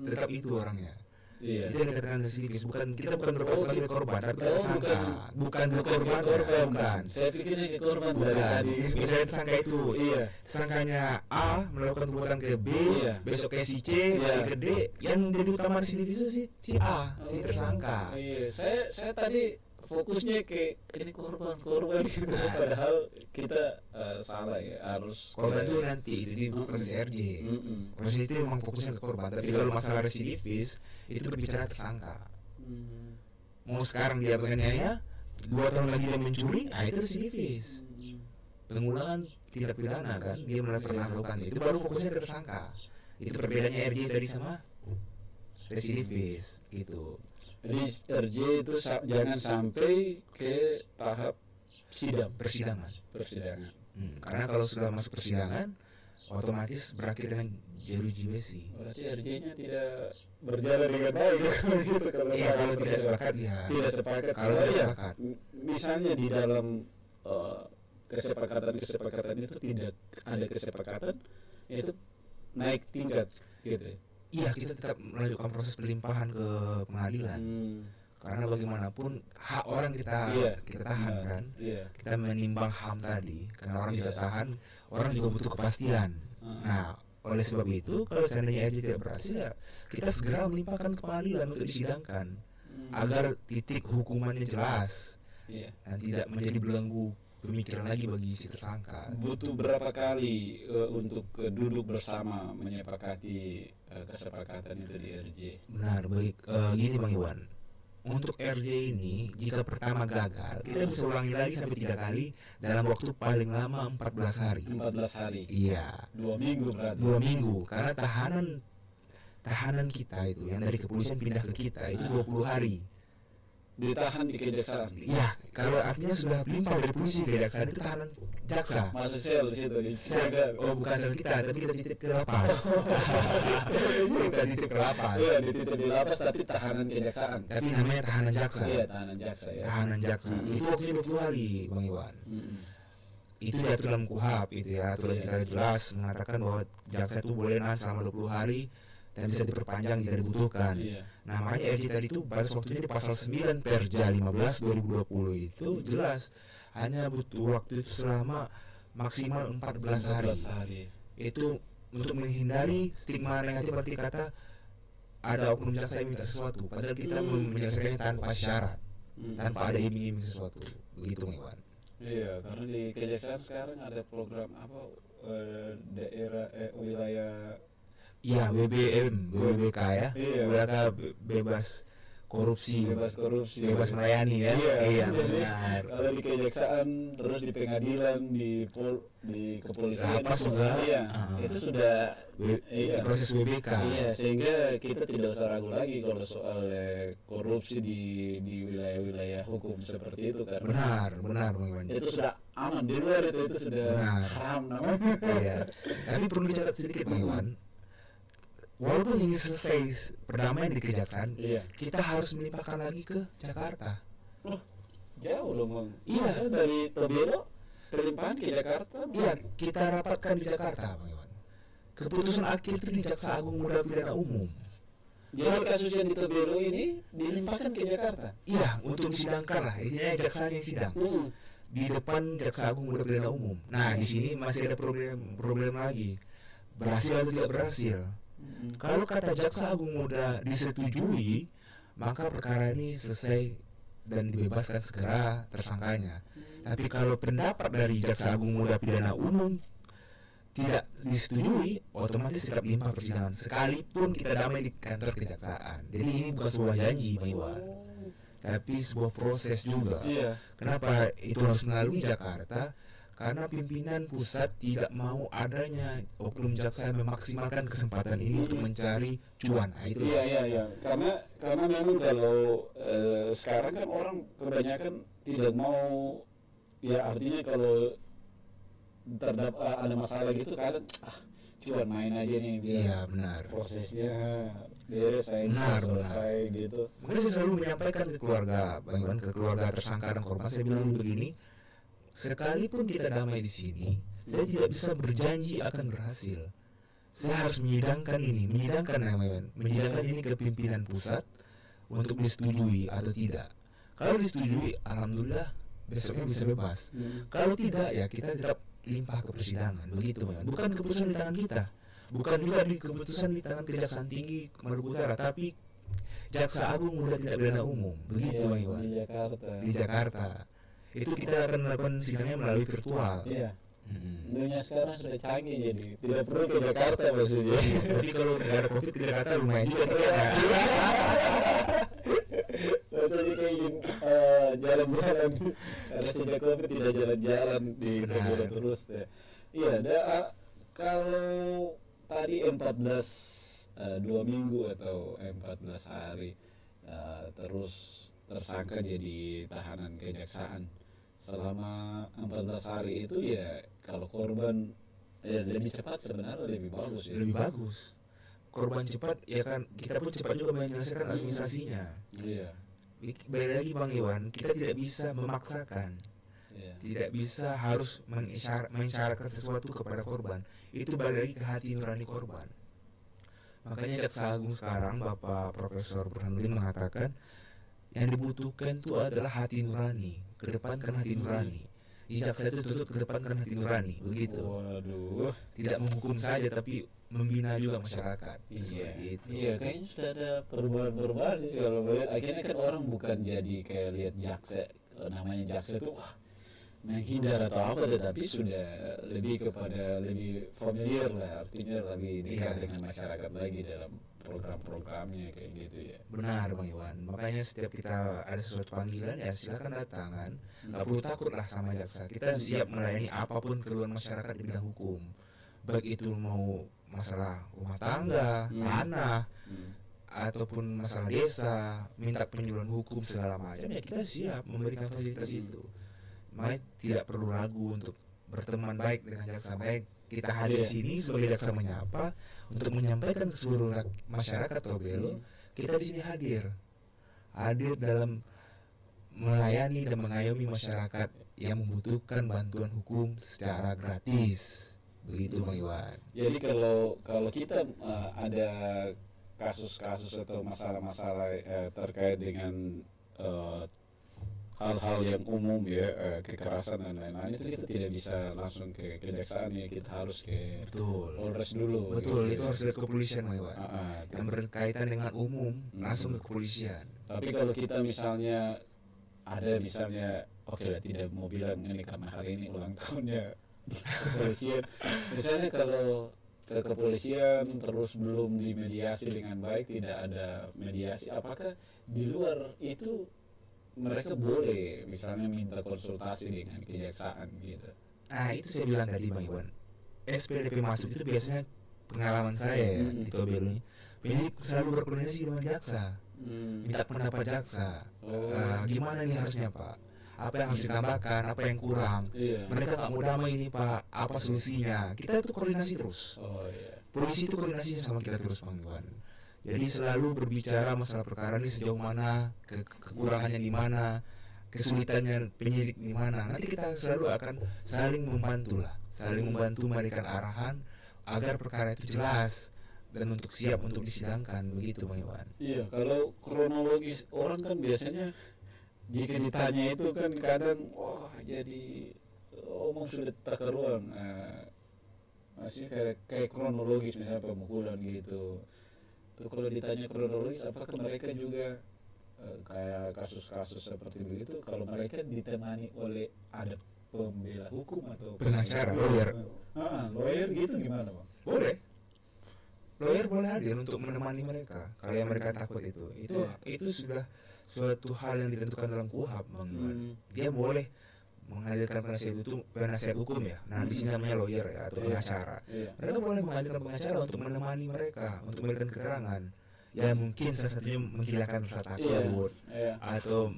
D: tetap itu orangnya.
C: iya.
D: Itu yang dikatakan residivis, kita bukan berpatok lagi ke korban, tapi ke tersangka, bukan ke
C: bukan
D: korban,
C: bukan. Saya pikirnya ke korban dari
D: Bukan.
C: tadi.
D: Misalnya tersangka itu,
C: Iya.
D: tersangkanya A melakukan perbuatan ke B,
C: Iya.
D: besok ke si C,
C: Iya.
D: si ke D, yang jadi utama residivis itu si A, si tersangka.
C: Iya, saya tadi fokusnya ke ini korban gitu. Padahal kita salah ya, harus
D: Korban itu nanti itu di proses RJ. Proses itu memang fokusnya ke korban, tapi kalau masalah residivis itu berbicara tersangka. Mau sekarang dia penganiaya, 2 tahun lagi dia mencuri, itu residivis. Pengulangan tindak pidana kan, dia pernah melakukan itu, baru fokusnya ke tersangka. Itu perbedaannya RJ tadi sama residivis gitu.
C: Jadi RJ itu jangan sampai ke tahap
D: Persidangan.
C: persidangan.
D: Karena kalau sudah masuk persidangan, otomatis berakhir dengan jeruji besi.
C: Berarti RJ-nya tidak berjalan dengan baik kalau gitu. Kalau
D: Iya, kalau tidak sepakat ya.
C: tidak sepakat.
D: Kalau
C: Oh,
D: tidak
C: iya.
D: sepakat.
C: Misalnya di dalam kesepakatan itu tidak ada kesepakatan, itu naik tingkat gitu.
D: Iya, kita tetap melanjutkan proses pelimpahan ke pengadilan. Karena bagaimanapun hak orang kita
C: Iya.
D: kita tahan kan.
C: Iya.
D: Kita menimbang HAM tadi, karena orang kita
C: Iya.
D: tahan, orang juga butuh kepastian. Nah, oleh sebab itu kalau seandainya RJ tidak berhasil, ya kita segera melimpahkan ke pengadilan untuk disidangkan agar titik hukumannya jelas
C: Iya.
D: dan tidak menjadi belenggu pemikiran lagi bagi si tersangka.
C: Butuh berapa kali untuk duduk bersama menyepakati kesepakatan itu di RJ?
D: Benar, baik. Gini Bang Iwan, untuk RJ ini jika pertama gagal, kita bisa ulangi lagi sampai 3 kali dalam waktu paling lama 14 hari.
C: 14 hari.
D: Iya,
C: 2 minggu berarti.
D: 2 minggu. Karena tahanan kita itu yang dari kepolisian pindah ke kita itu 20 hari.
C: Ditahan di kejaksaan.
D: Iya, kalau artinya sudah limpah dari polisi ke kejaksaan itu tahanan jaksa.
C: Masuk sel di situ di
D: Bukan sel kita, tapi kita titip ke lapas. Kita titip ke lapas.
C: Iya, dititip di lapas tapi tahanan kejaksaan.
D: Tapi namanya tahanan jaksa.
C: Iya, tahanan jaksa ya.
D: Tahanan jaksa. Itu waktunya 20 hari, Bang Iwan. Itu diatur dalam KUHP itu ya, aturan kita jelas mengatakan bahwa jaksa itu boleh nahan selama 20 hari dan bisa diperpanjang jika dibutuhkan.
C: Iya.
D: Nah makanya RJ tadi itu batas waktunya di pasal 9 Perja 15 2020 itu jelas hanya butuh waktu itu selama maksimal 14 hari. Itu untuk menghindari stigma negatif arti kata ada oknum jaksa yang minta sesuatu, padahal kita menyelesaikannya tanpa syarat, tanpa ada iming-iming sesuatu. Begitu Iwan.
C: Iya, karena di kejaksaan sekarang ada program apa daerah wilayah
D: Iya, WBK ya.
C: Iya.
D: Bebas korupsi,
C: bebas
D: melayani ya. Iya,
C: Jadi,
D: benar.
C: kalau di kejaksaan, terus di pengadilan, di kepolisian
D: Lapas juga.
C: Iya, itu sudah iya.
D: Proses WBK.
C: Iya, sehingga kita tidak usah ragu lagi kalau soal korupsi di wilayah-wilayah hukum seperti itu kan.
D: Benar Bang Iwan.
C: Itu sudah aman, di luar itu sudah
D: Benar.
C: haram namanya.
D: Iya. Tapi perlu dicatat sedikit Bang Iwan. Walaupun ini selesai perdamaian di kejaksaan,
C: Iya.
D: kita harus melimpahkan lagi ke Jakarta.
C: Jauh dong, Bang.
D: Iya.
C: Maksudnya dari Tobielo pelimpahan ke Jakarta.
D: Iya, kita rapatkan di Jakarta, Bang Iwan. keputusan akhir itu di Jaksa Agung Muda Pidana Umum.
C: Jadi kasus yang di Tobelo ini dilimpahkan ke Jakarta.
D: Iya, untuk disidangkan lah. Intinya jaksa yang sidang di depan Jaksa Agung Muda Pidana Umum. Nah, di sini masih ada problem lagi. Berhasil atau tidak berhasil? Kalau kata Jaksa Agung Muda disetujui, maka perkara ini selesai dan dibebaskan segera tersangkanya. Tapi kalau pendapat dari Jaksa Agung Muda Pidana Umum tidak disetujui, otomatis tetap limpah persidangan sekalipun kita damai di kantor kejaksaan. Jadi ini bukan sebuah janji, Bang Iwan, tapi sebuah proses juga.
C: Iya.
D: Kenapa itu harus melalui Jakarta? Karena pimpinan pusat tidak mau adanya oknum jaksa yang memaksimalkan kesempatan ini untuk mencari cuan. Nah, itu.
C: Iya. Karena memang kalau sekarang kan orang kebanyakan tidak mau, ya artinya kalau ada masalah gitu kadang cuan main aja nih biar
D: Iya, benar.
C: prosesnya beres selesai gitu.
D: Makanya saya selalu menyampaikan ke keluarga, Bang Iwan, ke keluarga tersangka dan korban, saya bilang begini, sekalipun kita damai di sini, saya tidak bisa berjanji akan berhasil. Saya harus menyidangkan ini ke pimpinan pusat untuk disetujui atau tidak. Kalau disetujui, alhamdulillah besoknya bisa bebas. Kalau tidak, ya kita tetap limpah ke persidangan, begitu, Bang Iwan. Bukan keputusan di tangan kita, bukan juga keputusan di tangan Kejaksaan Tinggi Maluku Utara, tapi Jaksa Agung Muda Tindak Pidana Umum, begitu, Bang Iwan. Di Jakarta. Itu kita akan melakukan sidangnya melalui virtual.
C: Iya. Dunia sekarang sudah canggih, jadi tidak perlu ke Jakarta maksudnya.
D: Tapi kalau nggak ada COVID ke Jakarta lumayan juga.
C: Jadi kayak gini, jalan-jalan karena sejak COVID tidak jalan-jalan di Tobelo terus ya. Iya, kalau tadi 2 minggu atau 14 hari terus tersangka jadi tahanan kejaksaan. Selama 14 hari itu ya kalau korban ya lebih cepat sebenarnya lebih bagus ya.
D: Lebih bagus. Korban cepat ya kan, kita pun cepat juga menyelesaikan administrasinya.
C: Iya.
D: Balik lagi, Bang Iwan, kita tidak bisa memaksakan.
C: Iya.
D: Tidak bisa harus mengisyaratkan sesuatu kepada korban. Itu balik lagi ke hati nurani korban. Makanya Jaksa Agung sekarang, Bapak Profesor Burhanuddin mengatakan yang dibutuhkan itu adalah hati nurani, kedepankan hati nurani. Di jaksa itu tuntut kedepankan hati nurani, begitu.
C: Waduh.
D: Tidak menghukum saja, tapi membina juga masyarakat.
C: Iya.
D: Seperti itu.
C: Iya, kayaknya sudah ada perubahan sih kalau melihat. Akhirnya kan orang bukan jadi kayak lihat jaksa, namanya jaksa itu wah menghindar atau apa, tetapi sudah lebih kepada lebih familiar lah, artinya lebih dekat dengan masyarakat lagi dalam program-programnya kayak gitu ya.
D: Benar, Bang Iwan. Makanya setiap kita ada sesuatu panggilan ya silakan datang kan. Gak perlu takut lah sama jaksa. Kita siap melayani apapun keluhan masyarakat di bidang hukum. Baik itu mau masalah rumah tangga, tanah, ataupun masalah desa, minta penyuluhan hukum segala macam, ya kita siap memberikan fasilitas itu. Makanya tidak perlu ragu untuk berteman baik dengan jaksa. Baik kita hadir di sini sebagai jaksa menyapa untuk menyampaikan ke seluruh masyarakat Tobelo, kita di sini hadir dalam melayani dan mengayomi masyarakat yang membutuhkan bantuan hukum secara gratis. Begitu, Bang Iwan.
C: Jadi kalau kita ada kasus-kasus atau masalah-masalah terkait dengan hal-hal yang umum ya, kekerasan dan lain-lain, itu kita tidak bisa langsung ke kejaksaan ya, kita harus ke Polres dulu.
D: Betul,
C: gitu.
D: itu harus ke kepolisian, Bang Iwan. Yang berkaitan dengan umum langsung ke kepolisian.
C: Tapi kalau kita misalnya oke lah, tidak mau bilang ini karena hari ini ulang tahunnya kepolisian. Misalnya kalau ke kepolisian terus belum dimediasi dengan baik, tidak ada mediasi, apakah di luar itu mereka boleh misalnya minta konsultasi dengan kejaksaan gitu?
D: Nah, itu saya bilang tadi, Bang Iwan. SPDP masuk itu biasanya pengalaman saya ya di Tobelo ini. Penyidik selalu berkoordinasi dengan jaksa, minta pendapat jaksa. Gimana nih harusnya, Pak? Apa yang harus ditambahkan, apa yang kurang? Mereka nggak mau damai ini, Pak. Apa solusinya? Kita itu koordinasi terus. Polisi itu koordinasi sama kita terus, Bang Iwan. Jadi selalu berbicara masalah perkara ini sejauh mana, kekurangannya di mana, kesulitannya penyidik di mana. Nanti kita selalu akan saling membantu lah, saling membantu memberikan arahan agar perkara itu jelas dan untuk siap untuk disidangkan, begitu Bang Iwan.
C: Iya, kalau kronologis orang kan biasanya jika ditanya itu kan kadang wah jadi omong sudah tak karuan. Maksudnya kayak kronologis misalnya pemukulan gitu. Tuh kalau ditanya kronologis apakah mereka juga kayak kasus-kasus seperti begitu kalau mereka ditemani oleh ada pembela hukum atau
D: Pengacara, lawyer.
C: Lawyer gitu gimana Bang?
D: Boleh. Lawyer boleh hadir untuk menemani mereka kalau yang mereka takut itu sudah suatu hal yang ditentukan dalam KUHP Bang Iwan. Dia boleh menghadirkan penasihat hukum ya. Nah di sini namanya lawyer ya atau pengacara. Mereka boleh menghadirkan pengacara untuk menemani mereka untuk memberikan keterangan. Ya mungkin salah satunya menghilangkan rasa takut atau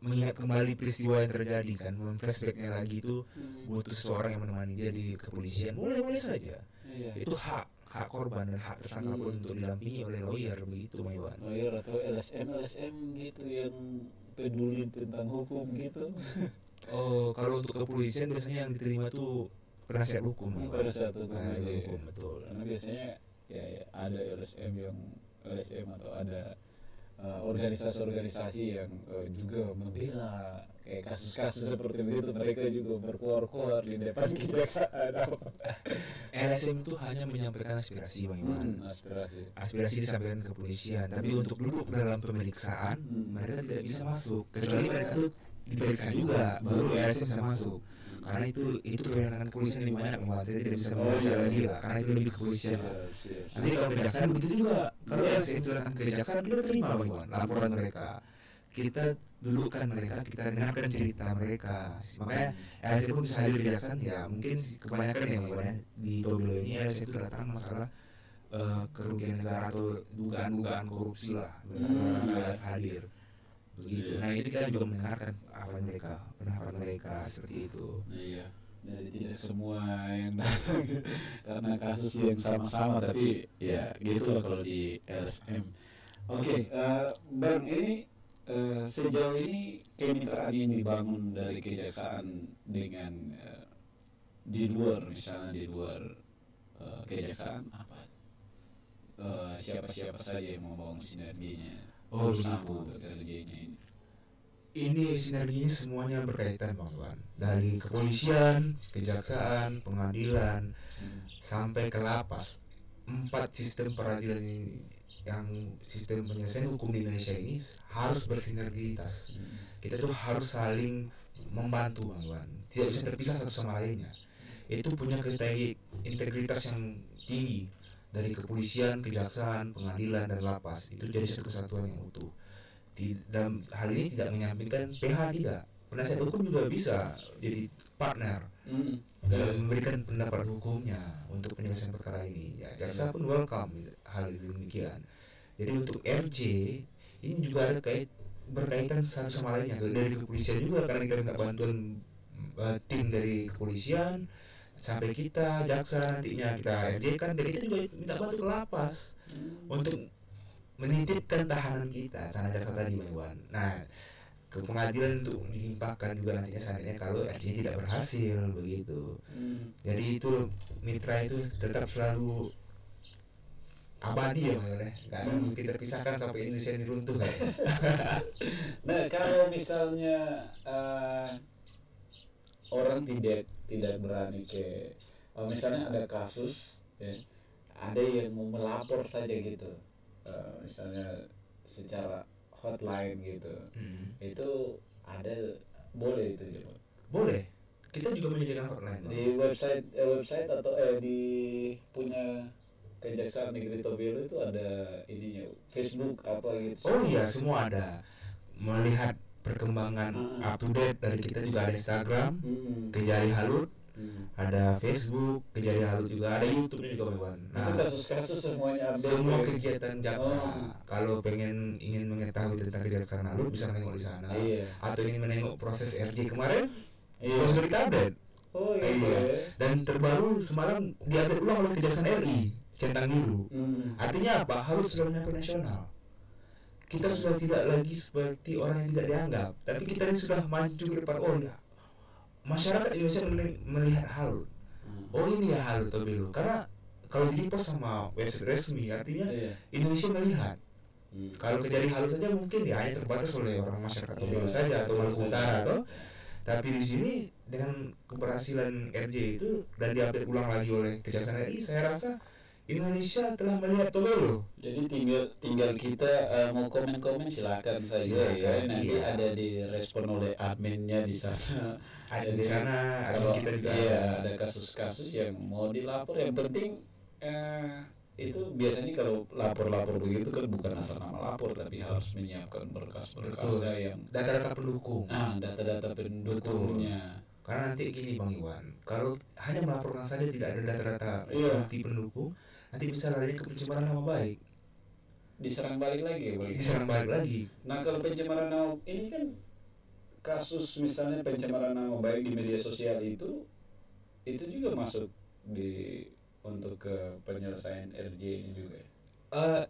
D: mengingat kembali peristiwa yang terjadi kan, flashbacknya lagi itu butuh seseorang yang menemani dia di kepolisian. Boleh saja. Itu hak korban dan hak tersangka pun untuk didampingi oleh lawyer, begitu Bang Iwan.
C: Lawyer atau LSM gitu yang peduli tentang hukum gitu.
D: Oh, kalau untuk kepolisian biasanya yang diterima tuh penasihat hukum.
C: Penasihat hukum,
D: hukum betul.
C: Karena biasanya ya ada LSM atau ada organisasi-organisasi yang juga membela kayak kasus-kasus seperti begitu, mereka juga berkuar-kuar di depan kejaksaan.
D: LSM itu hanya menyampaikan aspirasi Bang Iwan. Aspirasi disampaikan ke kepolisian, tapi untuk duduk dalam pemeriksaan mereka tidak bisa masuk kecuali mereka tuh diperiksa juga baru LSM bisa masuk. Karena itu kewenangan kepolisian lebih banyak Bang Iwan. Saya tidak bisa membahas secara gila karena itu lebih kepolisian. Nanti kalau kejaksaan begitu juga. Kalau LSM itu datang ke kejaksaan kita terima Bang Iwan laporan mereka. Kita dudukkan mereka, kita dengarkan cerita mereka. Makanya LSM pun bisa hadir di kejaksaan ya. Mungkin kebanyakan ya Bang Iwan ya, di Tobelo ini LSM itu datang masalah kerugian negara atau dugaan korupsi lah. Hadir. Begitu. Nah ini kita juga mendengarkan pendapat mereka seperti itu.
C: Iya. Jadi tidak semua yang datang karena kasus yang sama-sama, tapi ya gitulah kalau di LSM. Oke, Bang, ini sejauh ini kemitraan yang dibangun dari kejaksaan dengan di luar, misalnya di luar kejaksaan apa? Siapa-siapa saja yang mau bangun sinerginya?
D: Oh begitu. Ini sinerginya semuanya berkaitan Bang Iwan. Dari kepolisian, kejaksaan, pengadilan, sampai ke lapas. 4 sistem peradilan ini, yang sistem penyelesaian hukum di Indonesia ini harus bersinergitas. Kita tuh harus saling membantu Bang Iwan. Tidak bisa terpisah satu sama lainnya. Itu punya integritas yang tinggi. Dari kepolisian, kejaksaan, pengadilan, dan lapas itu jadi satu kesatuan yang utuh. Dalam hal ini tidak menyampingkan PH tidak. Penasihat hukum juga bisa jadi partner dalam memberikan pendapat hukumnya untuk penyelesaian perkara ini. Ya, jaksa pun welcome hal demikian. Jadi untuk RJ ini juga ada berkaitan satu sama lainnya. Dari kepolisian juga karena kita minta bantuan tim dari kepolisian sampai kita jaksa, nantinya kita RJ kan, dan kita juga minta bantu ke lapas untuk menitipkan tahanan jaksa tadi Bang Iwan. Nah ke pengadilan untuk dilimpahkan juga nantinya saatnya kalau RJ tidak berhasil begitu. Jadi itu mitra itu tetap selalu abadi ya Bang Iwan, nggak akan mungkin terpisahkan sampai Indonesia diruntuhkan.
C: Nah kalau misalnya orang tidak berani misalnya ada kasus ya, ada yang mau melapor saja gitu, misalnya secara hotline gitu, itu ada boleh itu juga?
D: Boleh, kita juga menyediakan hotline
C: di website atau di punya Kejaksaan Negeri Tobelo itu ada ininya, Facebook apa gitu?
D: Oh iya, semua ada. Melihat perkembangan up to date dari kita juga ada Instagram, Kejari Halut, ada Facebook, Kejari Halut juga, ada YouTube-nya juga Bang Iwan.
C: Nah, itu kasus-kasus semuanya update.
D: Semua kegiatan jaksa. Kalau ingin mengetahui tentang kejaksaan Halut bisa menengok di sana. Atau ingin menengok proses RJ kemarin, sudah kita update. Dan terbaru semalam diupdate ulang oleh Kejaksaan RI, centang biru. Artinya apa? Halut sudah menyampai nasional. Kita sudah tidak lagi seperti orang yang tidak dianggap, tapi kita ini sudah maju ke depan. Oh ya, masyarakat Indonesia melihat Halut. Oh ini ya Halut Tobelo, karena kalau di post sama website resmi, artinya
C: Iya.
D: Indonesia melihat.
C: Hmm.
D: Kalau kejadian halus saja mungkin ya hanya terbatas oleh orang masyarakat Toba saja atau Maluku Utara toh. Tapi di sini dengan keberhasilan RJ itu dan diupdate ulang lagi oleh Kejaksaan RI, saya rasa Indonesia telah melihat Toba loh.
C: Jadi tinggal kita mau komen-komen silakan saja ya.
D: Silakan,
C: Nanti
D: iya.
C: ada direspon oleh adminnya di sana.
D: Ada di sana, ada
C: Kalau
D: kita juga.
C: iya, ada kasus-kasus yang mau dilapor, yang penting itu biasanya kalau lapor-lapor begitu kan bukan asal nama lapor, tapi harus menyiapkan berkas-berkas
D: Betul.
C: yang
D: Data-data pendukung.
C: data-data pendukungnya.
D: Karena nanti gini Bang Iwan, kalau hanya melaporkan saja tidak ada data-data
C: Iya.
D: bukti pendukung, nanti bisa lari ke pencemaran nama baik.
C: Diserang balik lagi ya, Bang.
D: Diserang balik lagi.
C: Nah, kalau pencemaran nama ini kan kasus misalnya pencemaran nama baik di media sosial itu juga masuk di untuk ke penyelesaian RJ ini juga.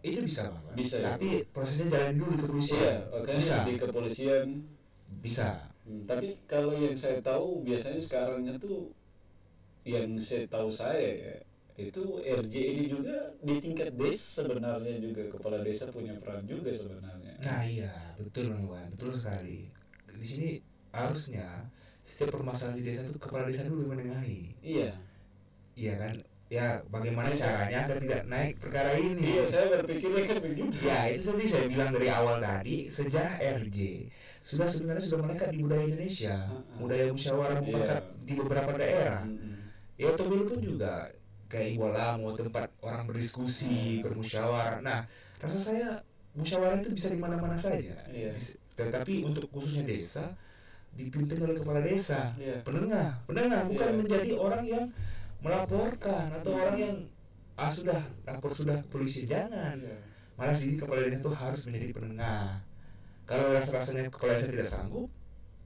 D: Itu bisa Bang.
C: Bisa, ya?
D: Tapi prosesnya jalan dulu di kepolisian.
C: Iya, oke,
D: Bisa.
C: di kepolisian.
D: Bisa.
C: Tapi kalau yang saya tahu biasanya sekarang itu yang saya tahu saya ya, itu RJ ini juga di tingkat desa sebenarnya juga kepala desa punya peran juga sebenarnya.
D: Nah iya, betul Bang Iwan, betul sekali. Di sini harusnya setiap permasalahan di desa itu kepala desa dulu yang menengahi.
C: Iya.
D: Iya kan? Ya bagaimana caranya agar tidak naik perkara ini?
C: Iya, saya berpikirnya kan begitu.
D: Ya itu tadi saya bilang dari awal tadi, sejarah RJ sebenarnya sudah melekat di budaya Indonesia, budaya musyawarah mufakat di beberapa daerah. Ya Tobil pun juga kayak Iwalamo, tempat orang berdiskusi, bermusyawarah. Nah, rasa saya musyawarah itu bisa di mana-mana saja.
C: Iya.
D: Tetapi untuk khususnya desa dipimpin oleh kepala desa,
C: Iya.
D: penengah bukan
C: Iya.
D: menjadi orang yang melaporkan atau orang yang sudah lapor sudah ke polisi, jangan.
C: Iya.
D: Malah sih kepala desa itu harus menjadi penengah. Kalau rasanya kepala desa tidak sanggup,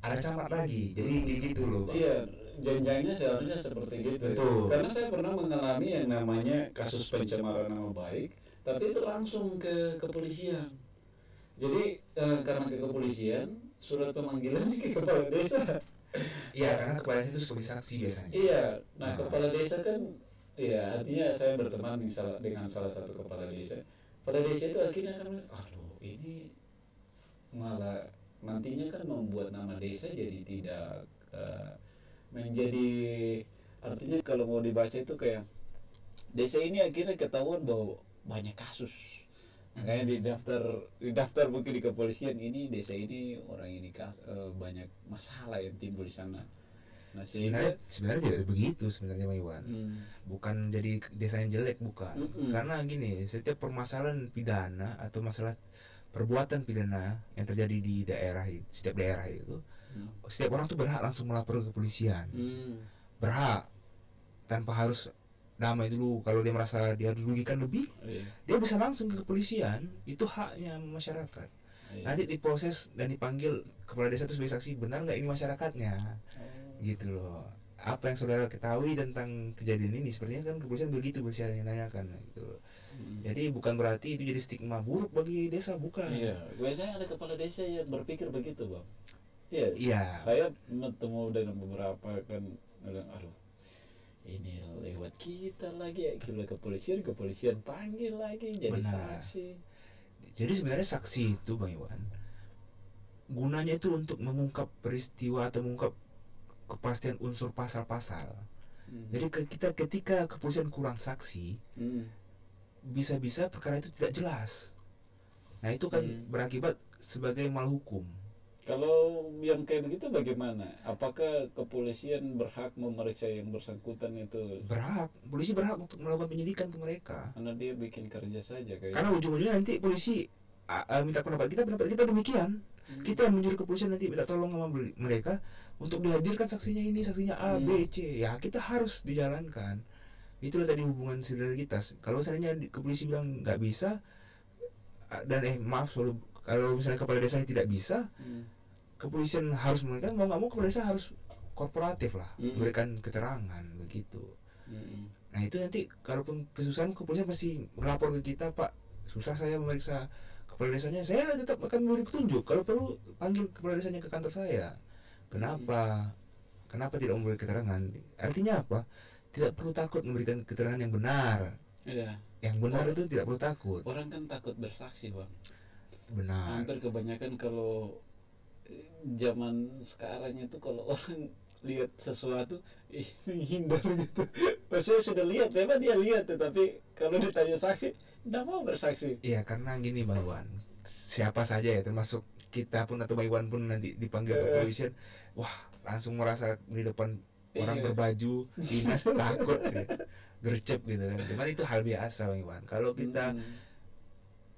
D: ada camat lagi. Jadi kayak gitu loh, Bang.
C: Iya, jenjangnya seharusnya seperti gitu.
D: Betul.
C: Karena saya pernah mengalami yang namanya kasus pencemaran nama baik, tapi itu langsung ke kepolisian. Jadi karena ke kepolisian, surat pemanggilan ke kepala desa.
D: Iya, karena kepala desa itu sebagai saksi biasanya.
C: Iya, nah kepala desa kan, ya artinya saya berteman dengan salah satu kepala desa. Kepala desa itu akhirnya kan, aduh ini malah nantinya kan membuat nama desa jadi tidak menjadi, artinya kalau mau dibaca itu kayak desa ini akhirnya ketahuan bahwa banyak kasus. Makanya di daftar mungkin di kepolisian ini desa ini orang ini banyak masalah yang timbul di sana. Nah,
D: Sebenarnya tidak begitu sebenarnya Bang Iwan. Bukan jadi desa yang jelek, bukan. Karena gini, setiap permasalahan pidana atau masalah perbuatan pidana yang terjadi di setiap daerah itu, setiap orang tuh berhak langsung melapor ke kepolisian. Berhak, tanpa harus damai dulu. Kalau dia merasa dia dirugikan lebih, dia bisa langsung ke kepolisian. Itu haknya masyarakat. Nanti diproses dan dipanggil kepala desa itu sebagai saksi, benar nggak ini masyarakatnya, gitu loh. Apa yang saudara ketahui tentang kejadian ini, sepertinya kan kepolisian begitu biasanya nanyakan, gitu loh. Jadi bukan berarti itu jadi stigma buruk bagi desa, bukan.
C: Iya, biasanya ada kepala desa yang berpikir begitu, Bang. Iya.
D: Iya.
C: Saya bertemu dengan beberapa kan, bilang, aduh, ini lewat kita lagi ya, kepolisian panggil lagi jadi
D: Benar.
C: saksi.
D: Jadi sebenarnya saksi itu Bang Iwan, gunanya itu untuk mengungkap peristiwa atau mengungkap kepastian unsur pasal-pasal. Jadi ketika kepolisian kurang saksi, bisa-bisa perkara itu tidak jelas. Nah itu kan berakibat sebagai malhukum.
C: Kalau yang kayak begitu bagaimana? Apakah kepolisian berhak memeriksa yang bersangkutan itu?
D: Berhak, polisi berhak untuk melakukan penyidikan ke mereka.
C: Karena dia bikin kerja saja kayak.
D: Karena ujung-ujungnya nanti polisi minta pendapat kita demikian. Kita yang menyuruh kepolisian nanti minta tolong sama mereka untuk dihadirkan saksinya ini, saksinya A, B, C. Ya kita harus dijalankan. Itulah tadi hubungan solidaritas. Kalau misalnya kepolisi bilang nggak bisa, dan maaf kalau misalnya kepala desanya tidak bisa, kepolisian harus memberikan, mau nggak mau kepala desa harus korporatif lah, memberikan keterangan begitu. Nah itu nanti kalaupun kesusahan, kepolisian pasti melapor ke kita, Pak susah saya memeriksa kepala desanya, saya tetap akan memberi petunjuk. Kalau perlu panggil kepala desanya ke kantor saya. Kenapa tidak memberi keterangan? Artinya apa? tidak perlu takut memberikan keterangan yang benar.
C: Iya.
D: Yang benar itu tidak perlu takut.
C: Orang kan takut bersaksi, Bang.
D: Benar.
C: Hampir kebanyakan kalau zaman sekarang itu kalau orang lihat sesuatu menghindar gitu. Maksudnya sudah lihat, memang dia lihat, tetapi kalau ditanya saksi tidak mau bersaksi.
D: Iya, karena gini Bang Iwan, siapa saja ya, termasuk kita pun atau Bang Iwan pun nanti dipanggil ke kepolisian, wah langsung merasa di depan orang
C: Iya.
D: berbaju dinas takut ya, gercep gitu kan. Cuman itu hal biasa Bang Iwan. Kalau kita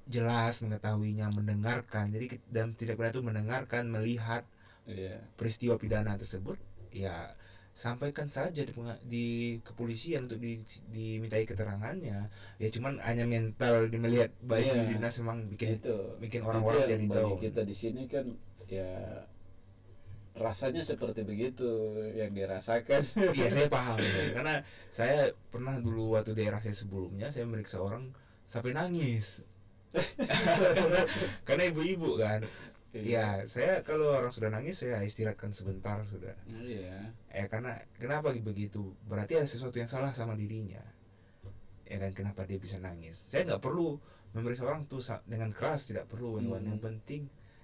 D: jelas mengetahuinya, mendengarkan, jadi dan tidak pernah itu mendengarkan, melihat
C: Iya.
D: peristiwa pidana tersebut, ya sampaikan saja di kepolisian untuk dimintai keterangannya. Ya cuman hanya mental melihat baik
C: Iya.
D: di dinas memang bikin
C: Itu
D: orang-orang
C: yang
D: jadi
C: bagi
D: down.
C: kita di sini kan ya rasanya seperti begitu yang dirasakan.
D: Iya saya paham ya. Karena saya pernah dulu waktu daerah saya sebelumnya saya meriksa orang sampai nangis. Karena ibu-ibu kan. Ya saya kalau orang sudah nangis saya istirahatkan sebentar sudah.
C: Iya.
D: Karena kenapa begitu? Berarti ada sesuatu yang salah sama dirinya. Ya kan, kenapa dia bisa nangis? Saya nggak perlu memeriksa orang tuh dengan keras, tidak perlu. Yang penting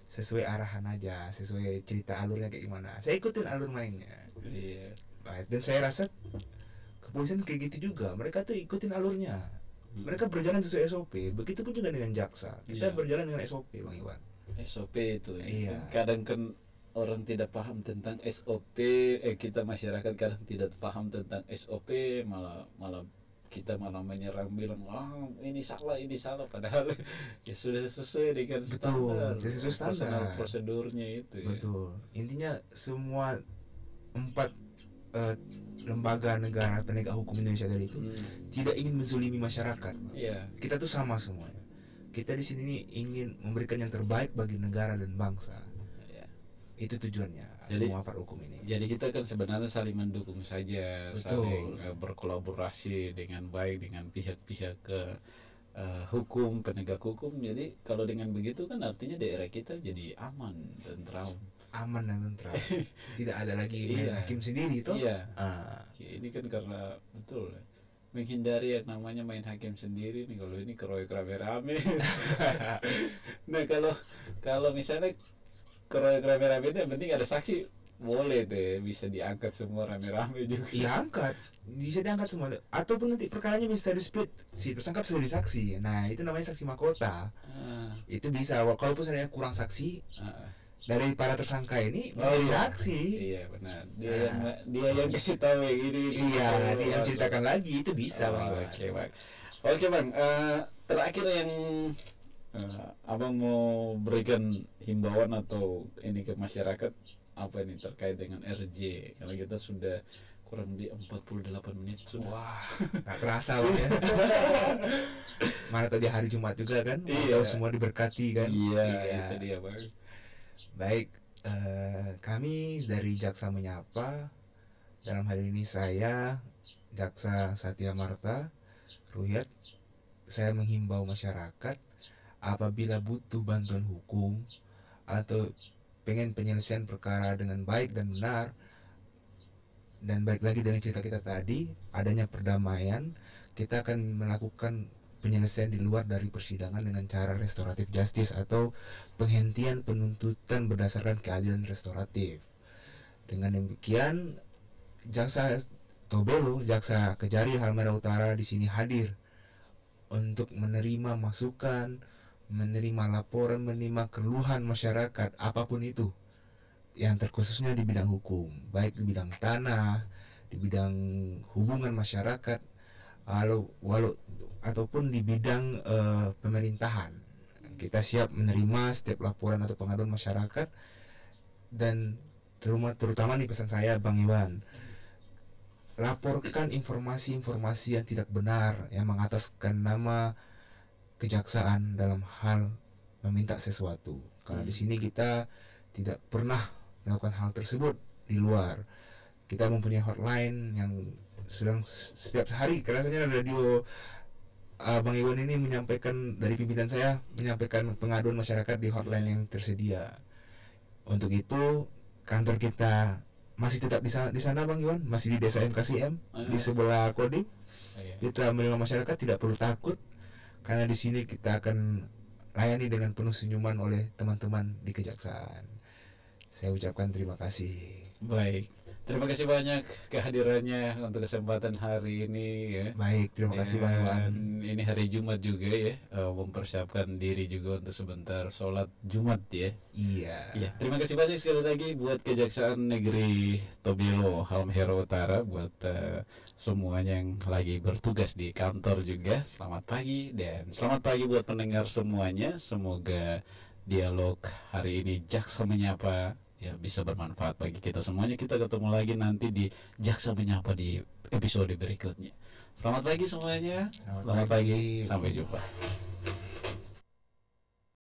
D: sesuai arahan aja, sesuai cerita alurnya kayak gimana. Saya ikutin alur mainnya.
C: Iya.
D: Dan saya rasa kepolisian kayak gitu juga. Mereka tuh ikutin alurnya. Mereka berjalan sesuai SOP. Begitupun juga dengan jaksa. Kita
C: Iya.
D: berjalan dengan SOP, Bang Iwan.
C: SOP itu ya.
D: Iya.
C: Kadang kan orang tidak paham tentang SOP, kita masyarakat kadang tidak paham tentang SOP, malah kita malah menyerang bilang ini salah padahal ya sudah sesuai dengan standar.
D: Betul, sesuai standar.
C: Prosedurnya itu ya.
D: Betul. Intinya semua 4 lembaga negara penegak hukum Indonesia tadi itu tidak ingin menzulimi masyarakat.
C: Iya.
D: Kita tuh sama semuanya. Kita di sini ingin memberikan yang terbaik bagi negara dan bangsa.
C: Iya.
D: Itu tujuannya
C: Jadi-
D: semua aparat hukum ini.
C: Jadi kita kan sebenarnya saling mendukung saja,
D: Betul.
C: saling berkolaborasi dengan baik dengan pihak-pihak hukum, penegak hukum. Jadi kalau dengan begitu kan artinya daerah kita jadi aman, tentram.
D: Aman dan tentram. Tidak ada lagi main
C: Iya.
D: hakim sendiri toh.
C: Iya.
D: Ah,
C: Ya, ini kan karena betul menghindari yang namanya main hakim sendiri nih, kalau ini keroyok rame-rame. Nah kalau misalnya keroyok rame-rame itu yang penting ada saksi, boleh deh, bisa diangkat semua rame-rame juga.
D: iya angkat. Bisa diangkat semua. Ataupun nanti perkaranya bisa di-split. Si tersangka bisa jadi saksi. Nah, itu namanya saksi mahkota.
C: Ah,
D: Itu bisa. Kalaupun seandainya kurang saksi
C: ah.
D: dari para tersangka ini bisa
C: Oh,
D: jadi
C: iya.
D: saksi.
C: Iya benar. Dia yang kasih tahu yang ini.
D: Iya, dia yang ceritakan lagi itu bisa, Bang Iwan.
C: Oke bang. Oke bang. Terakhir yang abang mau berikan himbauan atau ini ke masyarakat apa ini terkait dengan RJ, karena kita sudah kurang lebih 48 menit sudah.
D: Wah, tak kerasa Bang ya. Mana tadi hari Jumat juga kan?
C: Iya.
D: Tahu semua diberkati kan?
C: Iya, itu dia bang.
D: Baik, kami dari Jaksa Menyapa, dalam hal ini saya Jaksa Satya Marta Ruhyat, saya menghimbau masyarakat apabila butuh bantuan hukum atau pengen penyelesaian perkara dengan baik dan benar, dan baik lagi dengan cerita kita tadi, adanya perdamaian, kita akan melakukan penyelesaian di luar dari persidangan dengan cara restoratif justice atau penghentian penuntutan berdasarkan keadilan restoratif. Dengan demikian, Jaksa Tobelo, Jaksa Kejari Halmahera Utara di sini hadir untuk menerima masukan, menerima laporan, menerima keluhan masyarakat apapun itu yang terkhususnya di bidang hukum, baik di bidang tanah, di bidang hubungan masyarakat, walau ataupun di bidang pemerintahan. Kita siap menerima setiap laporan atau pengaduan masyarakat, dan terutama nih pesan saya Bang Iwan, laporkan informasi-informasi yang tidak benar yang mengataskan nama kejaksaan dalam hal meminta sesuatu. Karena di sini kita tidak pernah melakukan hal tersebut di luar. Kita mempunyai hotline yang sedang setiap hari, rasanya radio Bang Iwan ini menyampaikan, dari pimpinan saya menyampaikan pengaduan masyarakat di hotline yang tersedia. Untuk itu kantor kita masih tetap di sana Bang Iwan, masih di Desa MKCM di sebelah Kodim. Kita menerima masyarakat, tidak perlu takut karena di sini kita akan layani dengan penuh senyuman oleh teman-teman di Kejaksaan. Saya ucapkan terima kasih.
C: Baik, terima kasih banyak kehadirannya untuk kesempatan hari ini ya.
D: Baik, terima kasih Bang Iwan.
C: Dan ini hari Jumat juga ya, mempersiapkan diri juga untuk sebentar sholat Jumat ya.
D: Iya.
C: Iya, terima kasih banyak sekali lagi buat Kejaksaan Negeri Tobelo Halmahera Utara, buat semuanya yang lagi bertugas di kantor juga. Selamat pagi dan selamat pagi buat pendengar semuanya. Semoga dialog hari ini Jaksa Menyapa ya bisa bermanfaat bagi kita semuanya. Kita ketemu lagi nanti di Jaksa Menyapa di episode berikutnya. Selamat pagi semuanya.
D: Selamat pagi.
C: Sampai jumpa.